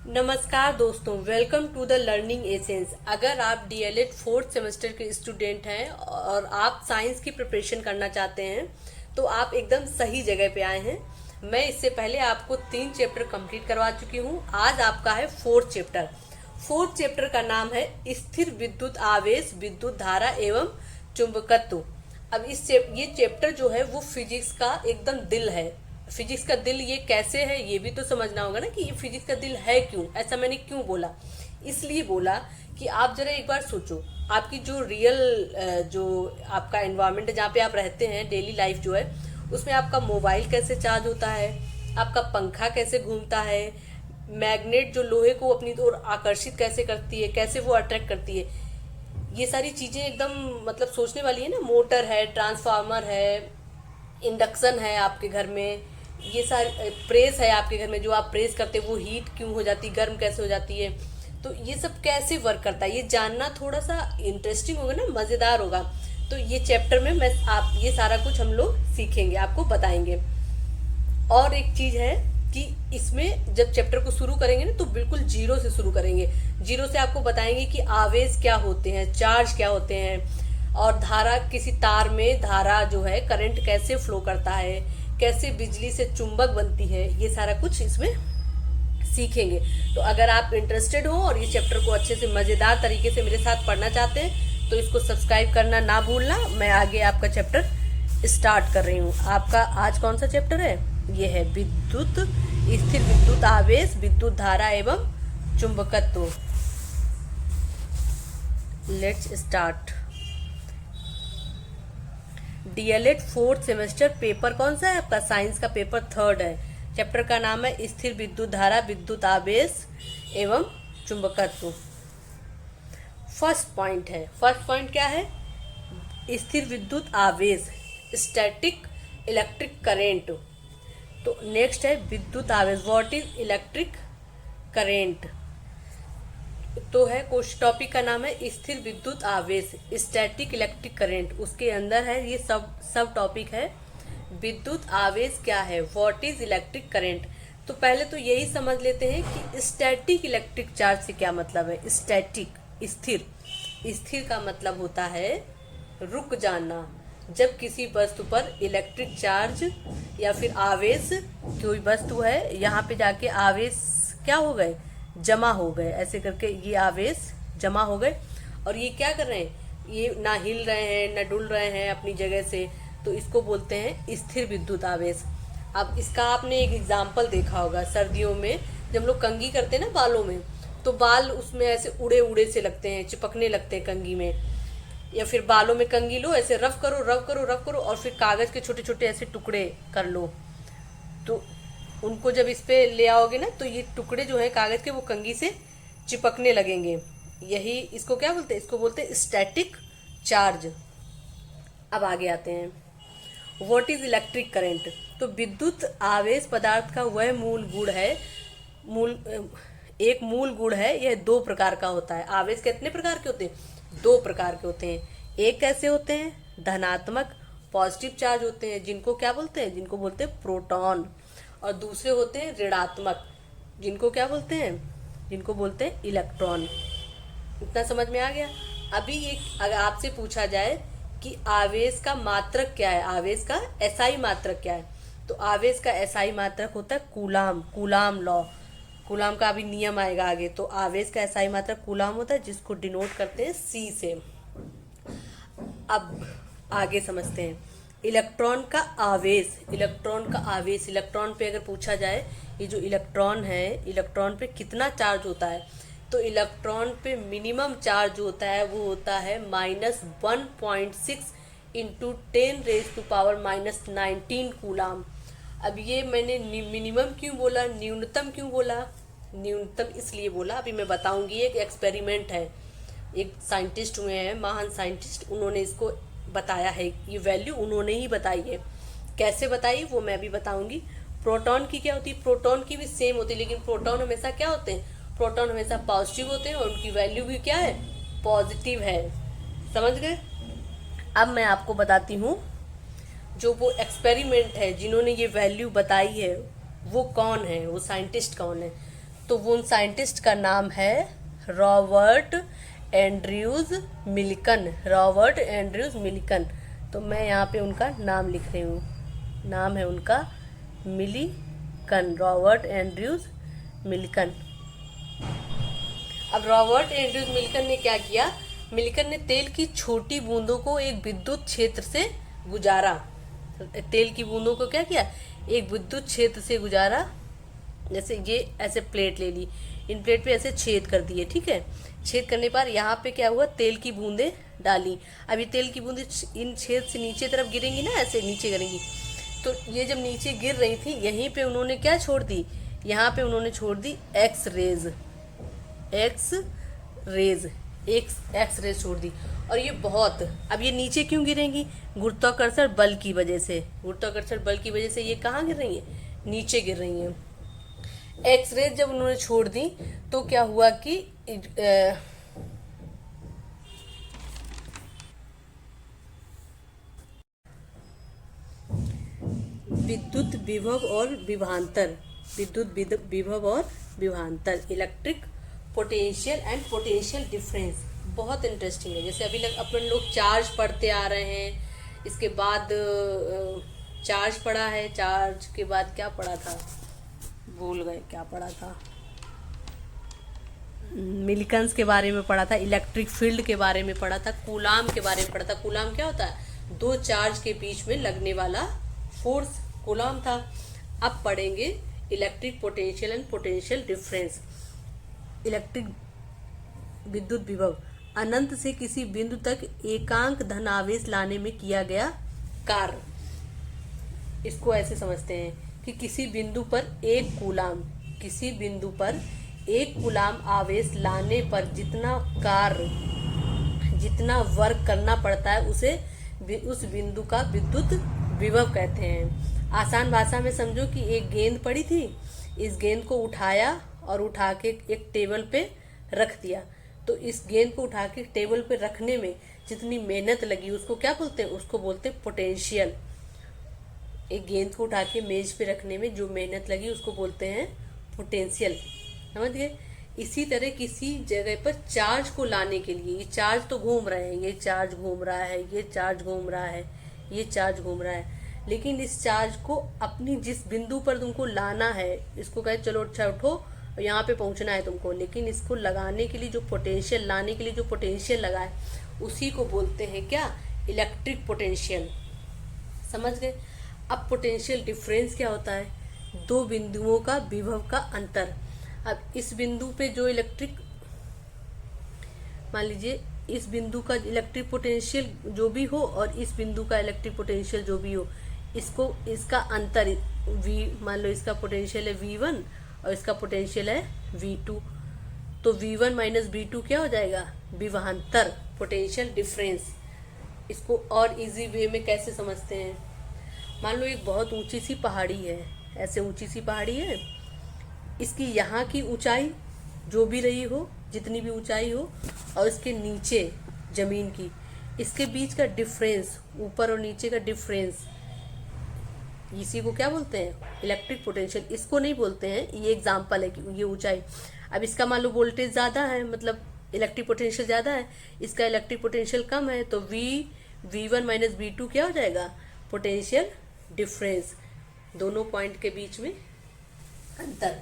नमस्कार दोस्तों, welcome to the Learning Essence. अगर आप डीएलएड फोर्थ सेमेस्टर के स्टूडेंट हैं और आप साइंस की प्रिपरेशन करना चाहते हैं तो आप एकदम सही जगह पे आए हैं। मैं इससे पहले आपको 3 चैप्टर कंप्लीट करवा चुकी हूँ। आज आपका है फोर्थ चैप्टर। फोर्थ चैप्टर का नाम है स्थिर विद्युत आवेश, विद्युत धारा एवं चुंबकत्व। अब ये चैप्टर जो है वो फिजिक्स का एकदम दिल है। फिजिक्स का दिल ये कैसे है ये भी तो समझना होगा ना कि ये फिजिक्स का दिल है क्यों। ऐसा मैंने क्यों बोला, इसलिए बोला कि आप जरा एक बार सोचो, आपकी जो रियल जो आपका एनवायरनमेंट है जहाँ पे आप रहते हैं, डेली लाइफ जो है उसमें आपका मोबाइल कैसे चार्ज होता है, आपका पंखा कैसे घूमता है, मैग्नेट जो लोहे को अपनी ओर आकर्षित कैसे करती है, कैसे वो अट्रैक्ट करती है, ये सारी चीजें एकदम मतलब सोचने वाली है ना। मोटर है, ट्रांसफार्मर है, इंडक्शन है आपके घर में, ये सारी प्रेस है आपके घर में, जो आप प्रेस करते हैं वो हीट क्यों हो जाती है, गर्म कैसे हो जाती है, तो ये सब कैसे वर्क करता है ये जानना थोड़ा सा इंटरेस्टिंग होगा ना, मज़ेदार होगा। तो ये चैप्टर में मैं आप ये सारा कुछ हम लोग सीखेंगे, आपको बताएंगे। और एक चीज़ है कि इसमें जब चैप्टर को शुरू करेंगे ना तो बिल्कुल जीरो से शुरू करेंगे। जीरो से आपको बताएंगे कि आवेश क्या होते हैं, चार्ज क्या होते हैं, और धारा, किसी तार में धारा जो है करंट कैसे फ्लो करता है, कैसे बिजली से चुंबक बनती है, ये सारा कुछ इसमें सीखेंगे। तो अगर आप इंटरेस्टेड हो और ये चैप्टर को अच्छे से मज़ेदार तरीके से मेरे साथ पढ़ना चाहते हैं तो इसको सब्सक्राइब करना ना भूलना। मैं आगे आपका चैप्टर स्टार्ट कर रही हूँ। आपका आज कौन सा चैप्टर है? ये है विद्युत, स्थिर विद्युत आवेश, विद्युत धारा एवं चुंबकत्व। Let's start. DElEd fourth semester paper कौन सा है आपका? साइंस का पेपर 3rd है। चैप्टर का नाम है स्थिर विद्युत धारा, विद्युत आवेश एवं चुंबकत्व। फर्स्ट पॉइंट है, फर्स्ट पॉइंट क्या है? स्थिर विद्युत आवेश, स्टैटिक इलेक्ट्रिक करेंट। तो नेक्स्ट है विद्युत आवेश, व्हाट इज इलेक्ट्रिक करेंट। तो है क्वेश्चन, टॉपिक का नाम है स्थिर विद्युत आवेश, स्टैटिक इलेक्ट्रिक करंट। उसके अंदर है ये सब टॉपिक है विद्युत आवेश क्या है, व्हाट इज इलेक्ट्रिक करंट। तो पहले तो यही समझ लेते हैं कि स्टैटिक इलेक्ट्रिक चार्ज से क्या मतलब है। स्टैटिक स्थिर, स्थिर का मतलब होता है रुक जाना। जब किसी वस्तु पर इलेक्ट्रिक चार्ज या फिर आवेश, कोई वस्तु है यहाँ पे जाके आवेश क्या हो गए, जमा हो गए, ऐसे करके ये आवेश जमा हो गए और ये क्या कर रहे हैं, ये ना हिल रहे हैं ना डुल रहे हैं अपनी जगह से, तो इसको बोलते हैं स्थिर विद्युत आवेश। अब इसका आपने एक एग्जाम्पल देखा होगा, सर्दियों में जब लोग कंघी करते हैं ना बालों में, तो बाल उसमें ऐसे उड़े उड़े से लगते हैं, चिपकने लगते हैं कंघी में। या फिर बालों में कंघी लो, ऐसे रफ करो रफ करो रफ करो और फिर कागज के छोटे छोटे ऐसे टुकड़े कर लो, तो उनको जब इस पे ले आओगे ना तो ये टुकड़े जो है कागज के वो कंघी से चिपकने लगेंगे। यही इसको क्या बोलते हैं? इसको बोलते हैं स्टैटिक चार्ज। अब आगे आते हैं, व्हाट इज इलेक्ट्रिक करंट। तो विद्युत आवेश पदार्थ का वह मूल गुण है, एक मूल गुण है। यह 2 प्रकार का होता है। आवेश कितने प्रकार के होते हैं? 2 प्रकार के होते हैं। एक कैसे होते हैं? धनात्मक पॉजिटिव चार्ज होते हैं, जिनको क्या बोलते हैं? जिनको बोलते हैं प्रोटॉन। और दूसरे होते हैं ऋणात्मक, जिनको क्या बोलते हैं? जिनको बोलते हैं इलेक्ट्रॉन। इतना समझ में आ गया। अभी एक अगर आपसे पूछा जाए कि आवेश का मात्रक क्या है, आवेश का एसआई मात्रक क्या है, तो आवेश का एसआई मात्रक होता है कूलाम, कूलाम लॉ। कूलाम का अभी नियम आएगा आगे। तो आवेश का एसआई मात्रक कूलाम होता है, जिसको डिनोट करते हैं सी से। अब आगे समझते हैं इलेक्ट्रॉन का आवेश। इलेक्ट्रॉन का आवेश, इलेक्ट्रॉन पे अगर पूछा जाए, ये जो इलेक्ट्रॉन है, इलेक्ट्रॉन पे कितना चार्ज होता है, तो इलेक्ट्रॉन पे मिनिमम चार्ज होता है वो होता है -1.6 इंटू 10⁻⁻19 कूलाम। अब ये मैंने मिनिमम क्यों बोला, न्यूनतम क्यों बोला? न्यूनतम इसलिए बोला, अभी मैं बताऊंगी। एक एक्सपेरिमेंट है, एक साइंटिस्ट हुए हैं, महान साइंटिस्ट, उन्होंने इसको बताया है, ये वैल्यू उन्होंने ही बताई है। कैसे बताई वो मैं भी बताऊंगी। प्रोटॉन की क्या होती है? प्रोटॉन की भी सेम होती है, लेकिन प्रोटॉन हमेशा क्या होते हैं? प्रोटॉन हमेशा पॉजिटिव होते हैं और उनकी वैल्यू भी क्या है? पॉजिटिव है। समझ गए? अब मैं आपको बताती हूँ जो वो एक्सपेरिमेंट है, जिन्होंने ये वैल्यू बताई है, वो कौन है, वो साइंटिस्ट कौन है। तो वो उन साइंटिस्ट का नाम है Robert Andrews Millikan. Robert Andrews Millikan. तो मैं यहाँ पे उनका नाम लिख रही हूँ, नाम है उनका मिल्कन, रॉबर्ट एंड्रयूज मिल्कन। अब रॉबर्ट एंड्रयूज मिल्कन ने क्या किया, मिल्कन ने तेल की छोटी बूंदों को एक विद्युत क्षेत्र से गुजारा। तेल की बूंदों को क्या किया, एक विद्युत क्षेत्र से गुजारा। जैसे ये ऐसे प्लेट ले ली, इन प्लेट पे ऐसे छेद कर दिए, ठीक है। छेद करने पर यहाँ पे क्या हुआ, तेल की बूंदें डाली। अब ये तेल की बूंदें इन छेद से नीचे तरफ गिरेंगी ना, ऐसे नीचे गिरेंगी। तो ये जब नीचे गिर रही थी, यहीं पे उन्होंने क्या छोड़ दी, यहाँ पे उन्होंने छोड़ दी एक्स रेज, एक्स रेज छोड़ दी। और ये बहुत, अब ये नीचे क्यों गिरेंगी, गुरुत्वाकर्षण बल की वजह से। गुरुत्वाकर्षण बल की वजह से ये कहाँ गिर रही है, नीचे गिर रही हैं। एक्स रेज जब उन्होंने छोड़ दी तो क्या हुआ कि विद्युत विभव और विभवांतर, विद्युत विभव और विभवांतर, electric potential and potential difference, बहुत इंटरेस्टिंग है। जैसे अभी अपन लोग चार्ज पढ़ते आ रहे हैं, इसके बाद चार्ज पढ़ा है, चार्ज के बाद क्या पढ़ा था, भूल गए क्या पढ़ा था, मिल्कन्स के बारे में पढ़ा था, इलेक्ट्रिक फील्ड के बारे में पढ़ा था, कूलाम के बारे में पढ़ा था। कूलाम क्या होता है, दो चार्ज के बीच में लगने वाला फोर्स कूलाम था। अब पढ़ेंगे electric potential and potential difference. Electric विद्युत विभव अनंत से किसी बिंदु तक एकांक धन आवेश लाने में किया गया कार्य। इसको ऐसे समझते हैं कि किसी बिंदु पर एक कूलाम, किसी बिंदु पर एक कूलाम आवेश लाने पर जितना कार्य, जितना वर्क करना पड़ता है, उसे उस बिंदु का विद्युत विभव कहते हैं। आसान भाषा में समझो कि एक गेंद पड़ी थी, इस गेंद को उठाया और उठा के एक टेबल पे रख दिया। तो इस गेंद को उठा के टेबल पे रखने में जितनी मेहनत लगी, उसको क्या बोलते हैं, उसको बोलते हैं पोटेंशियल। एक गेंद को उठा के मेज पे रखने में जो मेहनत लगी, उसको बोलते हैं पोटेंशियल। समझ गए। इसी तरह किसी जगह पर चार्ज को लाने के लिए, ये चार्ज तो घूम रहे हैं, ये चार्ज घूम रहा है, ये चार्ज घूम रहा है, ये चार्ज घूम रहा है, लेकिन इस चार्ज को अपनी जिस बिंदु पर तुमको लाना है, इसको कहे चलो अच्छा उठो यहाँ पे पहुंचना है तुमको, लेकिन इसको लगाने के लिए जो पोटेंशियल, लाने के लिए जो पोटेंशियल लगा है, उसी को बोलते हैं क्या, इलेक्ट्रिक पोटेंशियल। समझ गए। अब पोटेंशियल डिफरेंस क्या होता है, दो बिंदुओं का विभव का अंतर। अब इस बिंदु पे जो इलेक्ट्रिक, मान लीजिए इस बिंदु का इलेक्ट्रिक पोटेंशियल जो भी हो और इस बिंदु का इलेक्ट्रिक पोटेंशियल जो भी हो, इसको, इसका अंतर V, मान लो इसका पोटेंशियल है V1 और इसका पोटेंशियल है V2, तो V1 माइनस V2 क्या हो जाएगा, विभवांतर, पोटेंशियल डिफरेंस। इसको और इजी वे में कैसे समझते हैं, मान लो एक बहुत ऊंची सी पहाड़ी है, ऐसे ऊंची सी पहाड़ी है, इसकी यहाँ की ऊंचाई जो भी रही हो, जितनी भी ऊंचाई हो, और इसके नीचे जमीन की, इसके बीच का डिफरेंस, ऊपर और नीचे का डिफरेंस, इसी को क्या बोलते हैं, इलेक्ट्रिक पोटेंशियल। इसको नहीं बोलते हैं, ये एग्जांपल है कि ये ऊंचाई। अब इसका मान लो वोल्टेज ज़्यादा है, मतलब इलेक्ट्रिक पोटेंशियल ज़्यादा है, इसका इलेक्ट्रिक पोटेंशियल कम है, तो V1 माइनस V2 क्या हो जाएगा, पोटेंशियल डिफरेंस, दोनों पॉइंट के बीच में अंतर।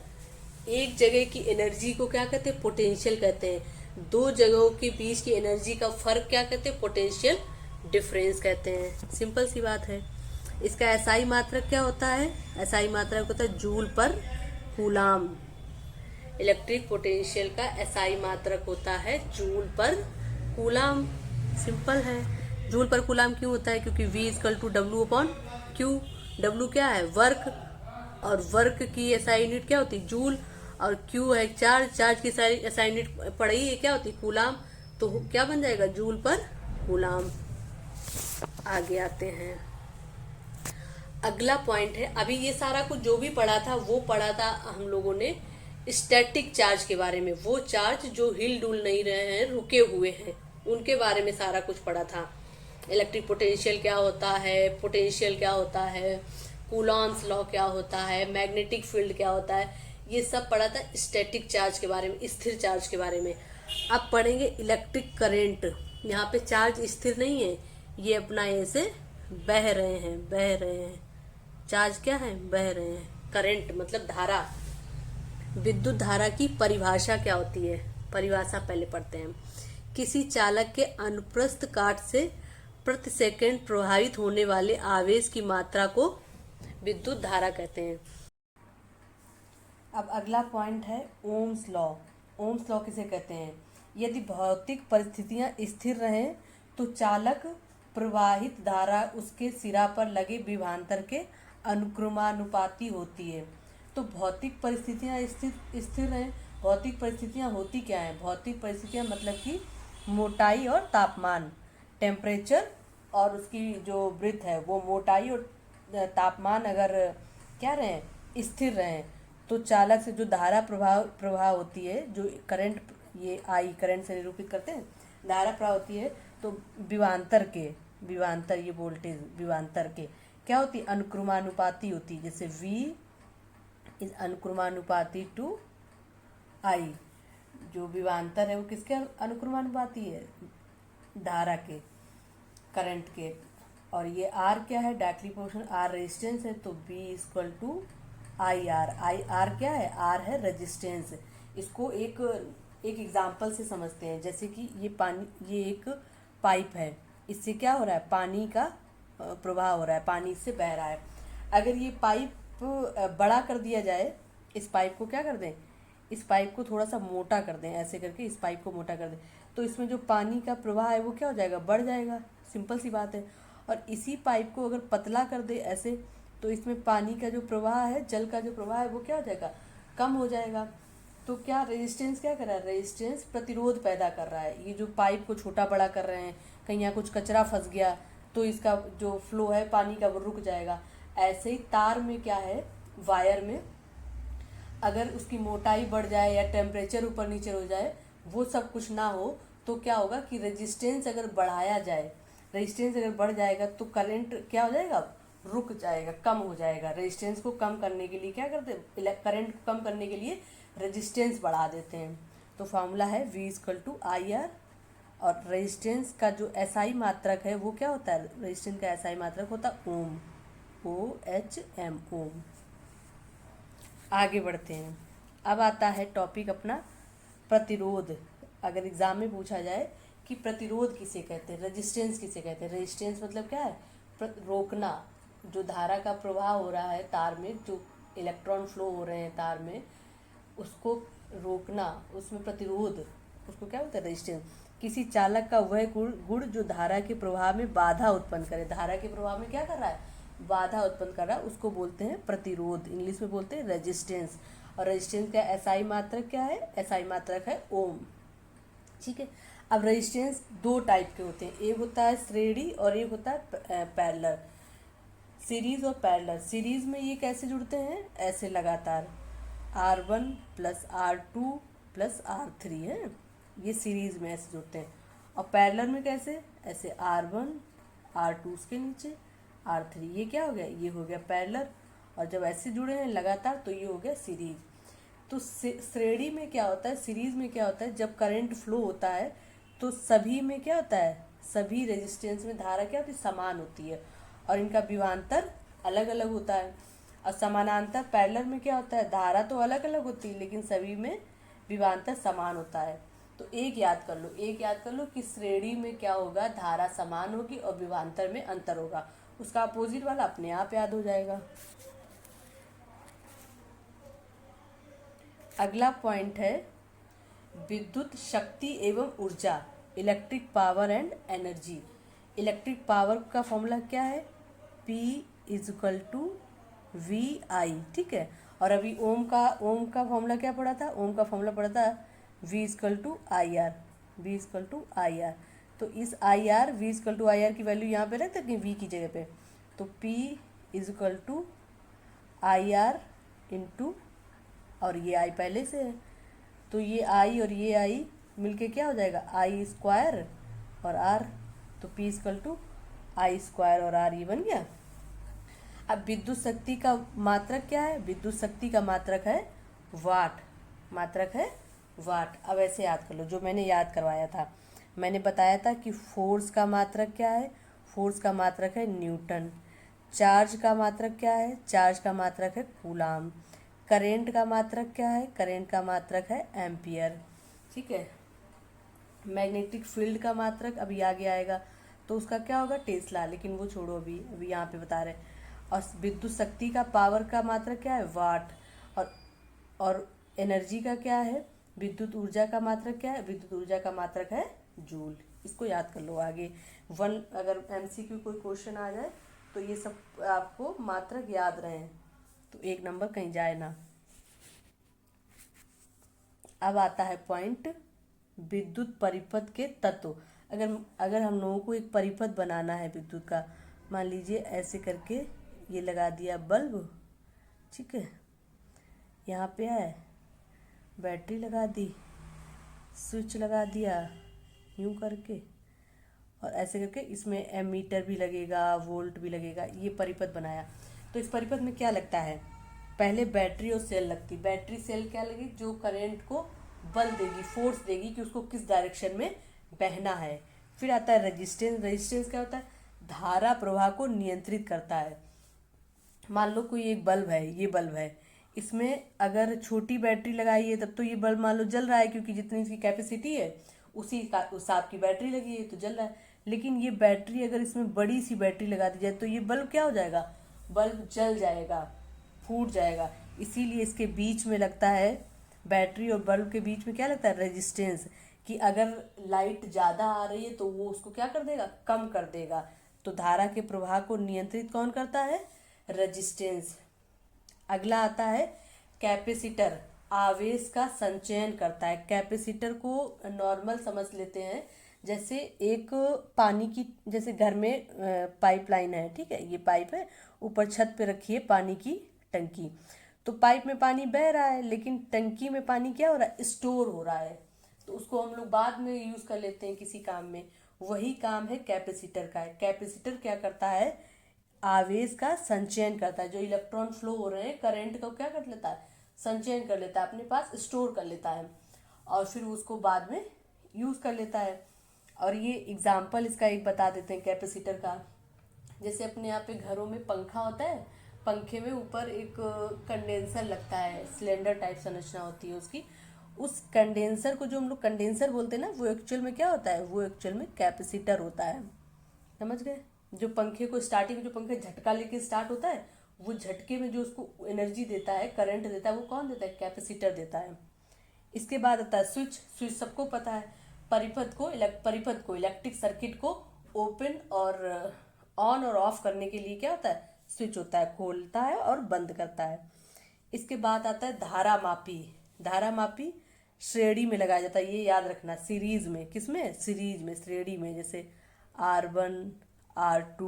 एक जगह की एनर्जी को क्या कहते हैं, पोटेंशियल कहते हैं। दो जगहों के बीच की एनर्जी का फर्क क्या कहते हैं, पोटेंशियल डिफरेंस कहते हैं। सिंपल सी बात है। इसका एसआई मात्रक क्या होता है, एसआई मात्रक होता है joule per coulomb. Electric potential का एसआई मात्रक होता है जूल पर कूलाम। सिंपल है। जूल पर कूलाम क्यों होता है, क्योंकि V equal to W upon Q। W क्या है, वर्क, और वर्क की एसआई यूनिट क्या होती है, जूल, और Q है चार्ज, चार्ज की एसआई यूनिट पढ़ी है क्या होती है, कूलाम, तो क्या बन जाएगा, जूल पर कूलाम। आगे आते हैं, अगला पॉइंट है, अभी ये सारा कुछ जो भी पढ़ा था वो पढ़ा था हम लोगों ने स्टैटिक चार्ज के बारे में, वो चार्ज जो हिल डुल नहीं रहे हैं, रुके हुए हैं, उनके बारे में सारा कुछ पढ़ा था। इलेक्ट्रिक पोटेंशियल क्या होता है, पोटेंशियल क्या होता है, कूलॉम्स लॉ क्या होता है, मैग्नेटिक फील्ड क्या होता है, ये सब पढ़ा था स्टैटिक चार्ज के बारे में, स्थिर चार्ज के बारे में। अब पढ़ेंगे इलेक्ट्रिक करंट। यहाँ पे चार्ज स्थिर नहीं है, ये अपना ऐसे बह रहे हैं, बह रहे हैं। चार्ज क्या है? बह रहे हैं। करंट मतलब धारा। विद्युत धारा की परिभाषा क्या होती है? परिभाषा पहले पढ़ते हैं। किसी चालक के अनुप्रस्थ काट से प्रति सेकंड प्रवाहित होने वाले आवेश की मात्रा को विद्युत धारा कहते हैं। अब अगला पॉइंट है ओम्स लॉ। ओम्स लॉ किसे कहते हैं? यदि भौतिक परिस्थितियां स्थिर रहें तो चालक प्रवाहित धारा उसके सिरा पर लगे विभवांतर के अनुक्रमानुपाती होती है। तो भौतिक परिस्थितियां स्थिर रहें। भौतिक परिस्थितियां होती क्या है? भौतिक परिस्थितियां मतलब कि मोटाई और तापमान, टेम्परेचर और उसकी जो ब्रीथ है, वो मोटाई और तापमान अगर क्या रहें? स्थिर रहें, तो चालक से जो धारा प्रवाह होती है, जो करंट, ये आई करंट से निरूपित करते हैं, धारा प्रवाह होती है, तो विभवांतर ये वोल्टेज विभवांतर के क्या होती है? अनुक्रमानुपाती होती है। जैसे V इज अनुक्रमानुपाती टू I। जो विभवांतर है वो किसके अनुक्रमानुपाती है? धारा के, करंट के। और ये R क्या है? Directly proportional. R रेजिस्टेंस है, तो B equal to IR। IR क्या है? R है रेजिस्टेंस। इसको एक एग्जाम्पल से समझते हैं। जैसे कि ये पानी, ये एक पाइप है, इससे क्या हो रहा है? पानी का प्रवाह हो रहा है, पानी इससे बह रहा है। अगर ये पाइप बड़ा कर दिया जाए, इस पाइप को क्या कर दें? इस पाइप को थोड़ा सा मोटा कर दें, ऐसे करके इस पाइप को मोटा कर दें, तो इसमें जो पानी का प्रवाह है वो क्या हो जाएगा? बढ़ जाएगा। सिंपल सी बात है। और इसी पाइप को अगर पतला कर दे ऐसे, तो इसमें पानी का जो प्रवाह है, जल का जो प्रवाह है, वो क्या हो जाएगा? कम हो जाएगा। तो क्या रेजिस्टेंस क्या कर रहा है? रेजिस्टेंस प्रतिरोध पैदा कर रहा है। ये जो पाइप को छोटा बड़ा कर रहे हैं, कहीं यहाँ कुछ कचरा फंस गया तो इसका जो फ्लो है पानी का वो रुक जाएगा। ऐसे ही तार में क्या है? वायर में अगर उसकी मोटाई बढ़ जाए या टेम्परेचर ऊपर नीचे हो जाए, वो सब कुछ ना हो, तो क्या होगा कि रेजिस्टेंस अगर बढ़ाया जाए, रेजिस्टेंस अगर बढ़ जाएगा तो करंट क्या हो जाएगा? रुक जाएगा, कम हो जाएगा। रेजिस्टेंस को कम करने के लिए क्या करते हैं? करंट को कम करने के लिए रेजिस्टेंस बढ़ा देते हैं। तो फॉर्मूला है V इक्वल टू IR। और रेजिस्टेंस का जो SI मात्रक है वो क्या होता है? रेजिस्टेंस का SI मात्रक होता है ओम, OHM, ओम। आगे बढ़ते हैं। अब आता है टॉपिक अपना प्रतिरोध। अगर एग्जाम में पूछा जाए कि प्रतिरोध किसे कहते हैं, रेजिस्टेंस किसे कहते हैं? रेजिस्टेंस मतलब क्या है? रोकना। जो धारा का प्रवाह हो रहा है तार में, जो इलेक्ट्रॉन फ्लो हो रहे हैं तार में, उसको रोकना, उसमें प्रतिरोध, उसको क्या बोलते हैं? रेजिस्टेंस। किसी चालक का वह गुण जो धारा के प्रवाह में बाधा उत्पन्न करे। धारा के प्रवाह में क्या कर रहा है? बाधा उत्पन्न कर रहा है, उसको बोलते हैं प्रतिरोध। इंग्लिश में बोलते हैं रेजिस्टेंस। और रेजिस्टेंस का SI मात्रक क्या है? SI मात्रक है ओम। ठीक है। अब रेजिस्टेंस दो टाइप के होते हैं, एक होता है श्रेणी और एक होता है पैरेलल। सीरीज और पैरेलल। सीरीज में ये कैसे जुड़ते हैं? ऐसे लगातार R1 plus R2 plus R3 है, ये सीरीज में ऐसे जुड़ते हैं। और पैरेलल में कैसे? ऐसे R1 R2 उसके नीचे R3, ये क्या हो गया? ये हो गया पैरेलल। और जब ऐसे जुड़े हैं लगातार तो ये हो गया सीरीज। तो श्रेणी में क्या होता है, सीरीज में क्या होता है? जब करंट फ्लो होता है तो सभी में क्या होता है? सभी रेजिस्टेंस में धारा क्या होती है? समान होती है और इनका विभवांतर अलग अलग होता है। और समानांतर पैरेलल में क्या होता है? धारा तो अलग अलग होती है लेकिन सभी में विभवांतर समान होता है। तो एक याद कर लो कि श्रेणी में क्या होगा? धारा समान होगी और विभवांतर में अंतर होगा। उसका अपोजिट वाला अपने आप याद हो जाएगा। अगला पॉइंट है विद्युत शक्ति एवं ऊर्जा, electric power and energy. Electric power का फॉर्मूला क्या है? P is equal to VI। ठीक है। और अभी ओम का फॉर्मूला क्या पढ़ा था? ओम का फॉर्मूला पढ़ा था V equal to IR। V equal to IR। तो इस IR, V equal to IR की वैल्यू यहाँ पे रख सकते हैं V की जगह पे। तो P is equal to IR into, और ये I पहले से है, तो ये I और ये I मिलके क्या हो जाएगा? I स्क्वायर और R। तो P इक्वल टू I स्क्वायर और R, ये बन गया। अब विद्युत शक्ति का मात्रक क्या है? विद्युत शक्ति का मात्रक है वाट, मात्रक है वाट। अब ऐसे याद कर लो जो मैंने याद करवाया था। मैंने बताया था कि फोर्स का मात्रक क्या है, फोर्स का मात्रक है न्यूटन। चार्ज का मात्रक क्या है, चार्ज का मात्रक है कूलाम। करेंट का मात्रक क्या है, करेंट का मात्रक है एम्पियर। ठीक है। मैग्नेटिक फील्ड का मात्रक अभी आगे आएगा तो उसका क्या होगा, टेस्ला, लेकिन वो छोड़ो, अभी अभी यहाँ पे बता रहे हैं। और विद्युत शक्ति का, पावर का मात्रक क्या है, वाट। और और एनर्जी का क्या है, विद्युत ऊर्जा का मात्रक क्या है, विद्युत ऊर्जा का मात्रक है जूल। इसको याद कर लो आगे वन, अगर एमसीक्यू कोई क्वेश्चन आ जाए तो ये सब आपको मात्रक याद रहे तो एक नंबर कहीं जाए ना। अब आता है पॉइंट विद्युत परिपथ के तत्व। अगर अगर हम लोगों को एक परिपथ बनाना है विद्युत का, मान लीजिए ऐसे करके ये लगा दिया बल्ब, ठीक है, यहाँ पे है बैटरी लगा दी, स्विच लगा दिया यूं करके, और ऐसे करके इसमें एमीटर भी लगेगा, वोल्ट भी लगेगा, ये परिपथ बनाया। तो इस परिपथ में क्या लगता है, पहले बैटरी और सेल लगती। बैटरी सेल क्या लगी, जो करंट को बल देगी, फोर्स देगी कि उसको किस डायरेक्शन में बहना है। फिर आता है रेजिस्टेंस। रेजिस्टेंस क्या होता है, धारा प्रवाह को नियंत्रित करता है। मान लो कोई एक बल्ब है, ये बल्ब है, इसमें अगर छोटी बैटरी लगाई है तब तो ये बल्ब मान लो जल रहा है, क्योंकि जितनी इसकी कैपेसिटी है उसी का हिसाब की बैटरी लगी है तो जल रहा है। लेकिन ये बैटरी अगर इसमें बड़ी सी बैटरी लगा दी जाए तो ये बल्ब क्या हो जाएगा, बल्ब जल जाएगा, फूट जाएगा। इसीलिए इसके बीच में लगता है, बैटरी और बल्ब के बीच में क्या लगता है, रेजिस्टेंस, कि अगर लाइट ज़्यादा आ रही है तो वो उसको क्या कर देगा, कम कर देगा। तो धारा के प्रवाह को नियंत्रित कौन करता है, रेजिस्टेंस। अगला आता है कैपेसिटर, आवेश का संचयन करता है। कैपेसिटर को नॉर्मल समझ लेते हैं, जैसे एक पानी की, जैसे घर में पाइपलाइन है, ठीक है, ये पाइप है, ऊपर छत पे रखी है पानी की टंकी, तो पाइप में पानी बह रहा है लेकिन टंकी में पानी क्या हो रहा है, स्टोर हो रहा है, तो उसको हम लोग बाद में यूज कर लेते हैं किसी काम में। वही काम है कैपेसिटर का है। कैपेसिटर क्या करता है, आवेश का संचयन करता है। जो इलेक्ट्रॉन फ्लो हो रहे हैं करंट को क्या कर लेता है, संचयन कर लेता है, अपने पास स्टोर कर लेता है और फिर उसको बाद में यूज कर लेता है। और ये एग्जाम्पल इसका एक बता देते हैं कैपेसिटर का। जैसे अपने यहाँ पे घरों में पंखा होता है, पंखे में ऊपर एक कंडेंसर लगता है, सिलेंडर टाइप संरचना होती है उसकी। उस कंडेंसर को जो हम लोग कंडेंसर बोलते हैं ना, वो एक्चुअल में क्या होता है, वो एक्चुअल में कैपेसिटर होता है। समझ गए। जो पंखे को स्टार्टिंग में जो पंखा झटका लेके स्टार्ट होता है, वो झटके में जो उसको एनर्जी देता है, करंट देता है, वो कौन देता है, कैपेसिटर देता है। इसके बाद आता है स्विच। स्विच सबको पता है, परिपथ को इलेक्ट्रिक सर्किट को ओपन और ऑन और ऑफ करने के लिए क्या होता है, स्विच होता है, खोलता है और बंद करता है। इसके बाद आता है धारा मापी। धारा मापी श्रेणी में लगाया जाता है, ये याद रखना, सीरीज में, किसमें, सीरीज में, श्रेणी में, जैसे R1, R2,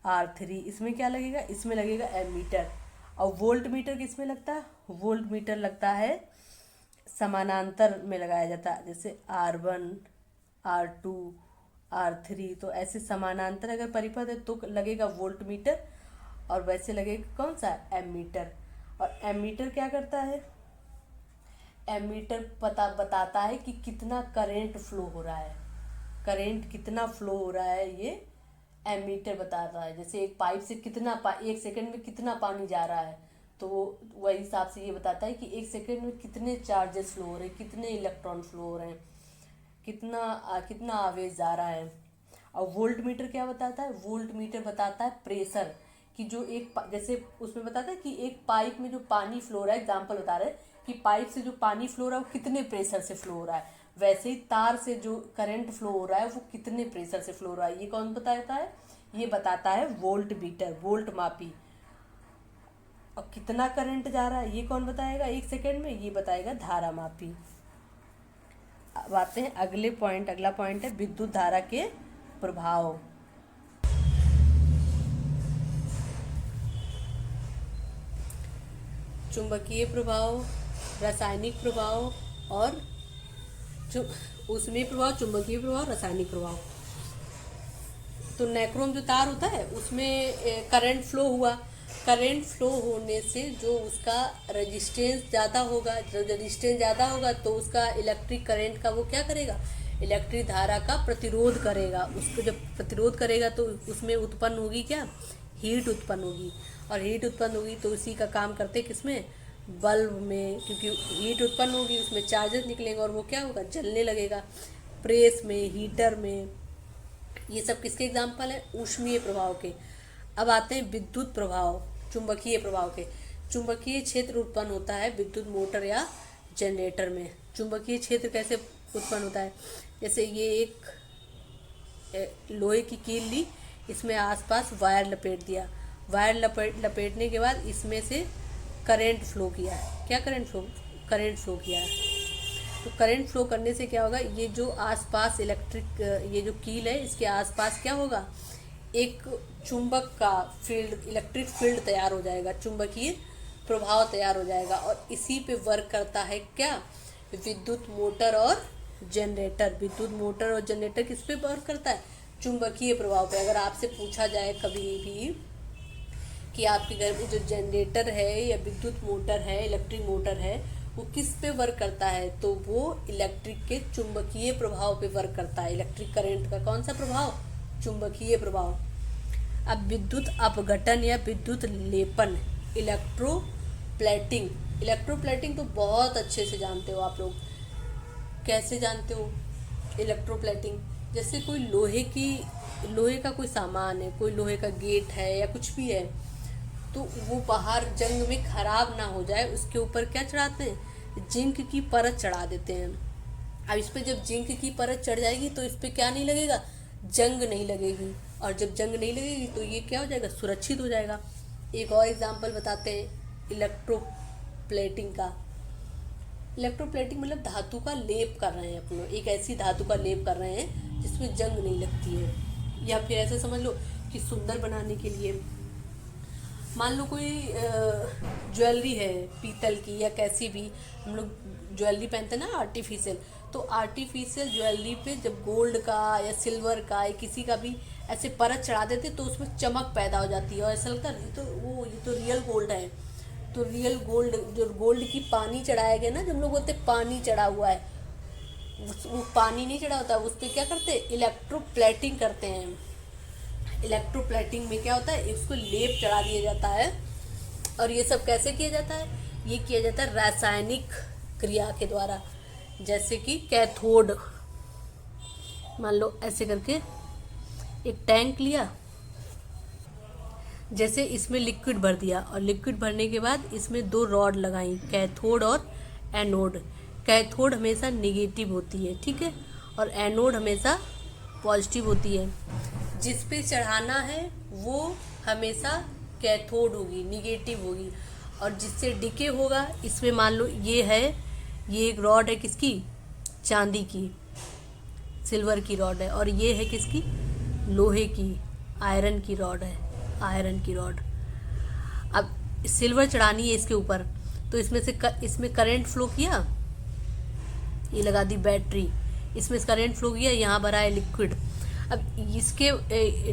R3, इसमें क्या लगेगा, इसमें लगेगा एमीटर। और वोल्ट मीटर किसमें लगता है, वोल्ट मीटर लगता है समानांतर में लगाया जाता है, जैसे R1, R2, R3, तो ऐसे समानांतर अगर परिपथ है तो लगेगा वोल्ट मीटर, और वैसे लगेगा कौन सा, एमीटर। और एमीटर क्या करता है, एमीटर बताता है कि कितना करंट फ्लो हो रहा है, करंट कितना फ्लो हो रहा है, ये एमीटर बताता है। जैसे एक पाइप से कितना एक सेकंड में कितना पानी जा रहा है, तो वही हिसाब से ये बताता है कि एक सेकंड में कितने चार्जेस फ्लो हो रहे हैं, कितने इलेक्ट्रॉन फ्लो हो रहे हैं, कितना आवेश जा रहा है। और वोल्ट मीटर क्या बताता है, वोल्ट मीटर बताता है प्रेशर, कि जो एक जैसे उसमें बताता है कि एक पाइप में जो पानी फ्लो हो रहा है, एग्जाम्पल बता रहे हैं कि पाइप से जो पानी फ्लो हो रहा है वो कितने प्रेशर से फ्लो हो रहा है, वैसे ही तार से जो करंट फ्लो हो रहा है वो कितने प्रेशर से फ्लो हो रहा है। ये कौन बताता है, ये बताता है वोल्ट मीटर, वोल्ट मापी। और कितना करंट जा रहा है ये कौन बताएगा एक सेकंड में, ये बताएगा धारा मापी। अब आते हैं अगले पॉइंट, अगला पॉइंट है विद्युत धारा के प्रभाव। चुंबकीय प्रभाव, रासायनिक प्रभाव और ऊष्मीय प्रभाव, चुंबकीय प्रभाव, रासायनिक प्रभाव। तो नाइक्रोम जो तार होता है उसमें करंट फ्लो हुआ, करंट फ्लो होने से जो उसका रेजिस्टेंस ज़्यादा होगा, जब रेजिस्टेंस ज़्यादा होगा तो उसका इलेक्ट्रिक करंट का वो क्या करेगा, इलेक्ट्रिक धारा का प्रतिरोध करेगा। उसको जब प्रतिरोध करेगा तो उसमें उत्पन्न होगी क्या, हीट उत्पन्न होगी। और हीट उत्पन्न होगी तो उसी का काम करते किसमें, बल्ब में, क्योंकि हीट उत्पन्न होगी उसमें चार्जेस निकलेंगे और वो क्या होगा, जलने लगेगा। प्रेस में, हीटर में, ये सब किसके एग्जाम्पल है, ऊष्मीय प्रभाव के। अब आते हैं विद्युत प्रभाव, चुंबकीय प्रभाव के। चुंबकीय क्षेत्र उत्पन्न होता है विद्युत मोटर या जनरेटर में। चुंबकीय क्षेत्र कैसे उत्पन्न होता है, जैसे ये एक लोहे की कील ली, इसमें आसपास वायर लपेट दिया, वायर लपेटने के बाद इसमें से करंट फ्लो किया है। क्या करंट फ्लो किया है। तो करंट फ्लो करने से क्या होगा, ये जो आसपास ये जो कील है इसके आसपास क्या होगा, एक चुंबक का फील्ड, इलेक्ट्रिक फील्ड तैयार हो जाएगा, चुंबकीय प्रभाव तैयार हो जाएगा। और इसी पे वर्क करता है क्या, विद्युत मोटर और जनरेटर। विद्युत मोटर और जनरेटर किस पे वर्क करता है, चुंबकीय प्रभाव पे। अगर आपसे पूछा जाए कभी भी कि आपके घर में जो जनरेटर है या विद्युत मोटर है, इलेक्ट्रिक मोटर है, वो किस पे वर्क करता है, तो वो इलेक्ट्रिक के चुंबकीय प्रभाव पे वर्क करता है। इलेक्ट्रिक करंट का कौन सा प्रभाव, चुंबकीय प्रभाव। अब विद्युत अपघटन या विद्युत लेपन, इलेक्ट्रोप्लेटिंग। इलेक्ट्रोप्लेटिंग तो बहुत अच्छे से जानते हो आप लोग। कैसे जानते हो इलेक्ट्रोप्लेटिंग, जैसे कोई लोहे का कोई सामान है, कोई लोहे का गेट है या कुछ भी है, तो वो बाहर जंग में खराब ना हो जाए उसके ऊपर क्या चढ़ाते हैं, जिंक की परत चढ़ा देते हैं। अब इस पे जब जिंक की परत चढ़ जाएगी तो इस पे क्या नहीं लगेगा, जंग नहीं लगेगी। और जब जंग नहीं लगेगी तो ये क्या हो जाएगा, सुरक्षित हो जाएगा। एक और एग्जांपल बताते हैं इलेक्ट्रोप्लेटिंग का। इलेक्ट्रोप्लेटिंग मतलब धातु का लेप कर रहे हैं अपनों, एक ऐसी धातु का लेप कर रहे हैं जिसमें जंग नहीं लगती है। या फिर ऐसे समझ लो कि सुंदर बनाने के लिए, मान लो कोई ज्वेलरी है पीतल की या कैसी भी, हम लोग ज्वेलरी पहनते हैं ना आर्टिफिशियल, तो आर्टिफिशियल ज्वेलरी पे जब गोल्ड का या सिल्वर का या किसी का भी ऐसे परत चढ़ा देते तो उसमें चमक पैदा हो जाती है और ऐसा लगता है ये तो रियल गोल्ड है। तो रियल गोल्ड, जो गोल्ड की पानी चढ़ाया गया ना, जब लोग बोलते पानी चढ़ा हुआ है, वो पानी नहीं चढ़ा होता, उस पर क्या करते हैं, इलेक्ट्रोप्लेटिंग करते हैं। इलेक्ट्रोप्लेटिंग में क्या होता है, इसको लेप चढ़ा दिया जाता है। और ये सब कैसे किया जाता है, ये किया जाता है रासायनिक क्रिया के द्वारा। जैसे कि कैथोड, मान लो ऐसे करके एक टैंक लिया, जैसे इसमें लिक्विड भर दिया और लिक्विड भरने के बाद इसमें 2 रॉड लगाई, कैथोड और एनोड। कैथोड हमेशा निगेटिव होती है, ठीक है, और एनोड हमेशा पॉजिटिव होती है। जिस पे चढ़ाना है वो हमेशा कैथोड होगी, निगेटिव होगी। और जिससे डिके होगा, इसमें मान लो ये एक रॉड है किसकी, चांदी की, सिल्वर की रॉड है, और ये है किसकी, लोहे की, आयरन की रॉड है, आयरन की रॉड। अब सिल्वर चढ़ानी है इसके ऊपर, तो इसमें करंट फ्लो किया, ये लगा दी बैटरी, इसमें करंट फ्लो किया, यहाँ भरा है लिक्विड। अब इसके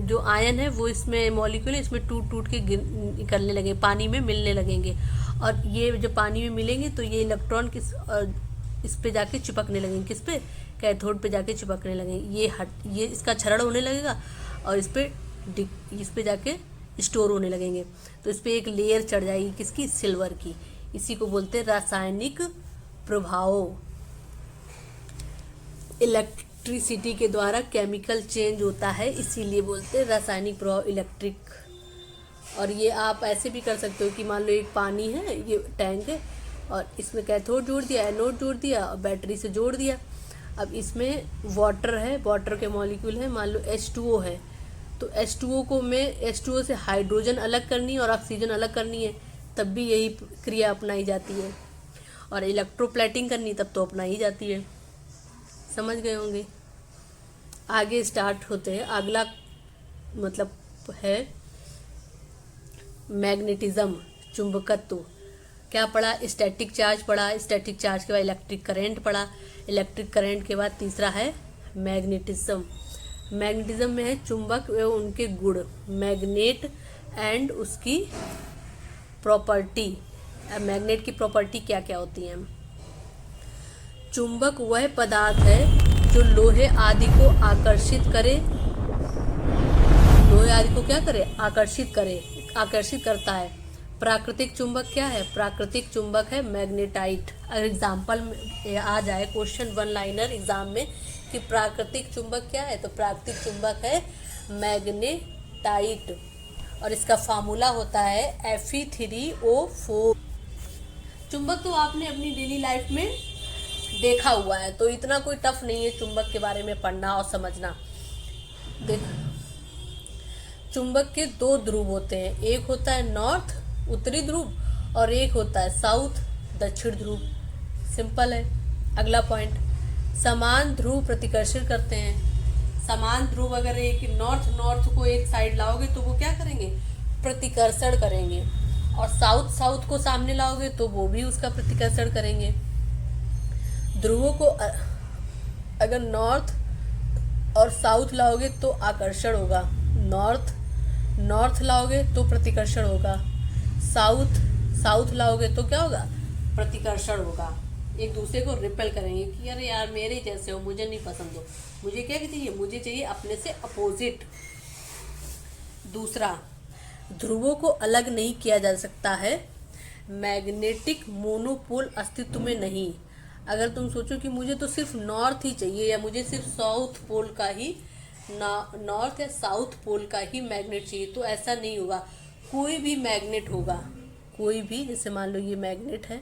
जो आयन है वो इसमें मॉलिक्यूल है, इसमें टूट के निकलने लगे, पानी में मिलने लगेंगे। और ये जो पानी में मिलेंगे तो ये इलेक्ट्रॉन इस पे जाके चिपकने लगेंगे, किस पे, कैथोड पे जाके चिपकने लगेंगे। ये इसका क्षरण होने लगेगा और इस पे जाके स्टोर होने लगेंगे। तो इस पे एक लेयर चढ़ जाएगी किसकी, सिल्वर की। इसी को बोलते हैं रासायनिक प्रभाव। इलेक्ट्रिसिटी के द्वारा केमिकल चेंज होता है, इसीलिए बोलते हैं रासायनिक प्रभाव इलेक्ट्रिक। और ये आप ऐसे भी कर सकते हो कि मान लो एक पानी है, ये टैंक है, और इसमें कैथोड जोड़ दिया, एनोड जोड़ दिया और बैटरी से जोड़ दिया। अब इसमें वाटर है, वाटर के मॉलिक्यूल है, मान लो H2O है, तो H2O से हाइड्रोजन अलग करनी है और ऑक्सीजन अलग करनी है, तब भी यही क्रिया अपनाई जाती है। और इलेक्ट्रोप्लेटिंग करनी तब तो अपनाई जाती है। समझ गए होंगे। आगे स्टार्ट होते हैं। अगला मतलब है मैग्नेटिज्म, चुंबकत्व। क्या पढ़ा, स्टैटिक चार्ज पढ़ा, स्टैटिक चार्ज के बाद इलेक्ट्रिक करंट पढ़ा, इलेक्ट्रिक करंट के बाद तीसरा है मैग्नेटिज्म। मैग्नेटिज्म में है चुंबक एवं उनके गुण, मैग्नेट एंड उसकी प्रॉपर्टी, मैग्नेट की प्रॉपर्टी क्या क्या होती हैं। चुंबक वह पदार्थ है जो लोहे आदि को आकर्षित करे, लोहे आदि को क्या करे, आकर्षित करता है। प्राकृतिक चुंबक क्या है, प्राकृतिक चुंबक है मैग्नेटाइट। अगर एग्जाम्पल आ जाए क्वेश्चन वन लाइनर एग्जाम में कि प्राकृतिक चुंबक क्या है, तो प्राकृतिक चुंबक है मैग्नेटाइट, और इसका फार्मूला होता है Fe3O4। चुंबक तो आपने अपनी डेली लाइफ में देखा हुआ है, तो इतना कोई टफ नहीं है चुंबक के बारे में पढ़ना और समझना। देख, चुंबक के दो ध्रुव होते हैं, एक होता है नॉर्थ उत्तरी ध्रुव और एक होता है साउथ दक्षिण ध्रुव। सिंपल है। अगला पॉइंट, समान ध्रुव प्रतिकर्षण करते हैं। समान ध्रुव अगर एक नॉर्थ को एक साइड लाओगे तो वो क्या करेंगे, प्रतिकर्षण करेंगे, और साउथ को सामने लाओगे तो वो भी उसका प्रतिकर्षण करेंगे। ध्रुवों को अगर नॉर्थ और साउथ लाओगे तो आकर्षण होगा, नॉर्थ लाओगे तो प्रतिकर्षण होगा, साउथ लाओगे तो क्या होगा, प्रतिकर्षण होगा। एक दूसरे को रिपेल करेंगे कि अरे यार मेरे जैसे हो, मुझे नहीं पसंद हो, मुझे क्या चाहिए, मुझे चाहिए अपने से अपोजिट। दूसरा, ध्रुवों को अलग नहीं किया जा सकता है, मैग्नेटिक मोनोपोल अस्तित्व में नहीं। अगर तुम सोचो कि मुझे तो सिर्फ नॉर्थ ही चाहिए या मुझे सिर्फ साउथ पोल का ही नॉर्थ या साउथ पोल का ही मैग्नेट चाहिए, तो ऐसा नहीं होगा। कोई भी मैग्नेट होगा, कोई भी, जैसे मान लो ये मैग्नेट है,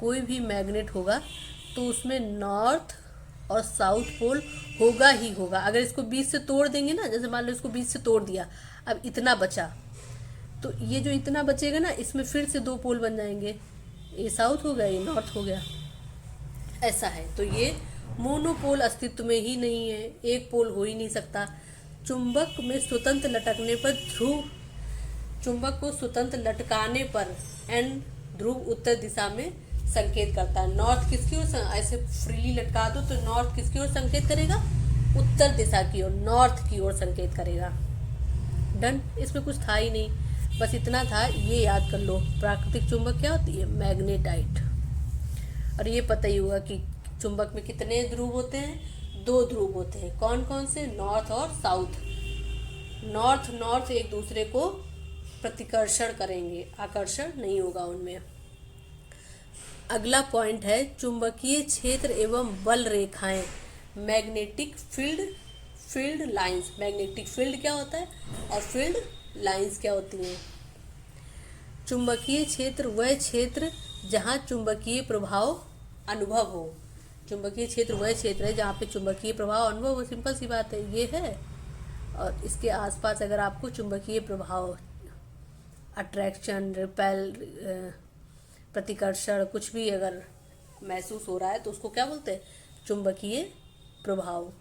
कोई भी मैग्नेट होगा तो उसमें नॉर्थ और साउथ पोल होगा ही होगा। अगर इसको बीच से तोड़ देंगे ना, जैसे मान लो इसको बीच से तोड़ दिया, अब इतना बचा, तो ये जो इतना बचेगा ना, इसमें फिर से दो पोल बन जाएंगे, ये साउथ हो गया, ये नॉर्थ हो गया, ऐसा है। तो ये मोनोपोल अस्तित्व में ही नहीं है, एक पोल हो ही नहीं सकता। चुंबक में स्वतंत्र लटकने पर ध्रुव, चुंबक को स्वतंत्र लटकाने पर एन ध्रुव उत्तर दिशा में संकेत करता है। नॉर्थ किसकी ओर, ऐसे फ्रीली लटका दो तो नॉर्थ किसकी ओर संकेत करेगा, उत्तर दिशा की ओर, नॉर्थ की ओर संकेत करेगा। डन, इसमें कुछ था ही नहीं, बस इतना था, ये याद कर लो। प्राकृतिक चुंबक क्या होती है, मैग्नेटाइट। और ये पता ही होगा कि चुंबक में कितने ध्रुव होते हैं, दो ध्रुव होते हैं। कौन कौन से, नॉर्थ और साउथ। नॉर्थ एक दूसरे को प्रतिकर्षण करेंगे, आकर्षण नहीं होगा उनमें। अगला पॉइंट है चुंबकीय क्षेत्र एवं बल रेखाएं, magnetic field lines. Magnetic field क्या होता है और फील्ड लाइंस क्या होती हैं। चुंबकीय क्षेत्र वह क्षेत्र जहाँ चुंबकीय प्रभाव अनुभव हो। चुंबकीय क्षेत्र वह क्षेत्र है जहाँ पे चुंबकीय प्रभाव अनुभव हो। सिंपल सी बात है, ये है, और इसके आसपास अगर आपको चुंबकीय प्रभाव, अट्रैक्शन, रिपेल, प्रतिकर्षण, कुछ भी अगर महसूस हो रहा है तो उसको क्या बोलते हैं, चुंबकीय प्रभाव।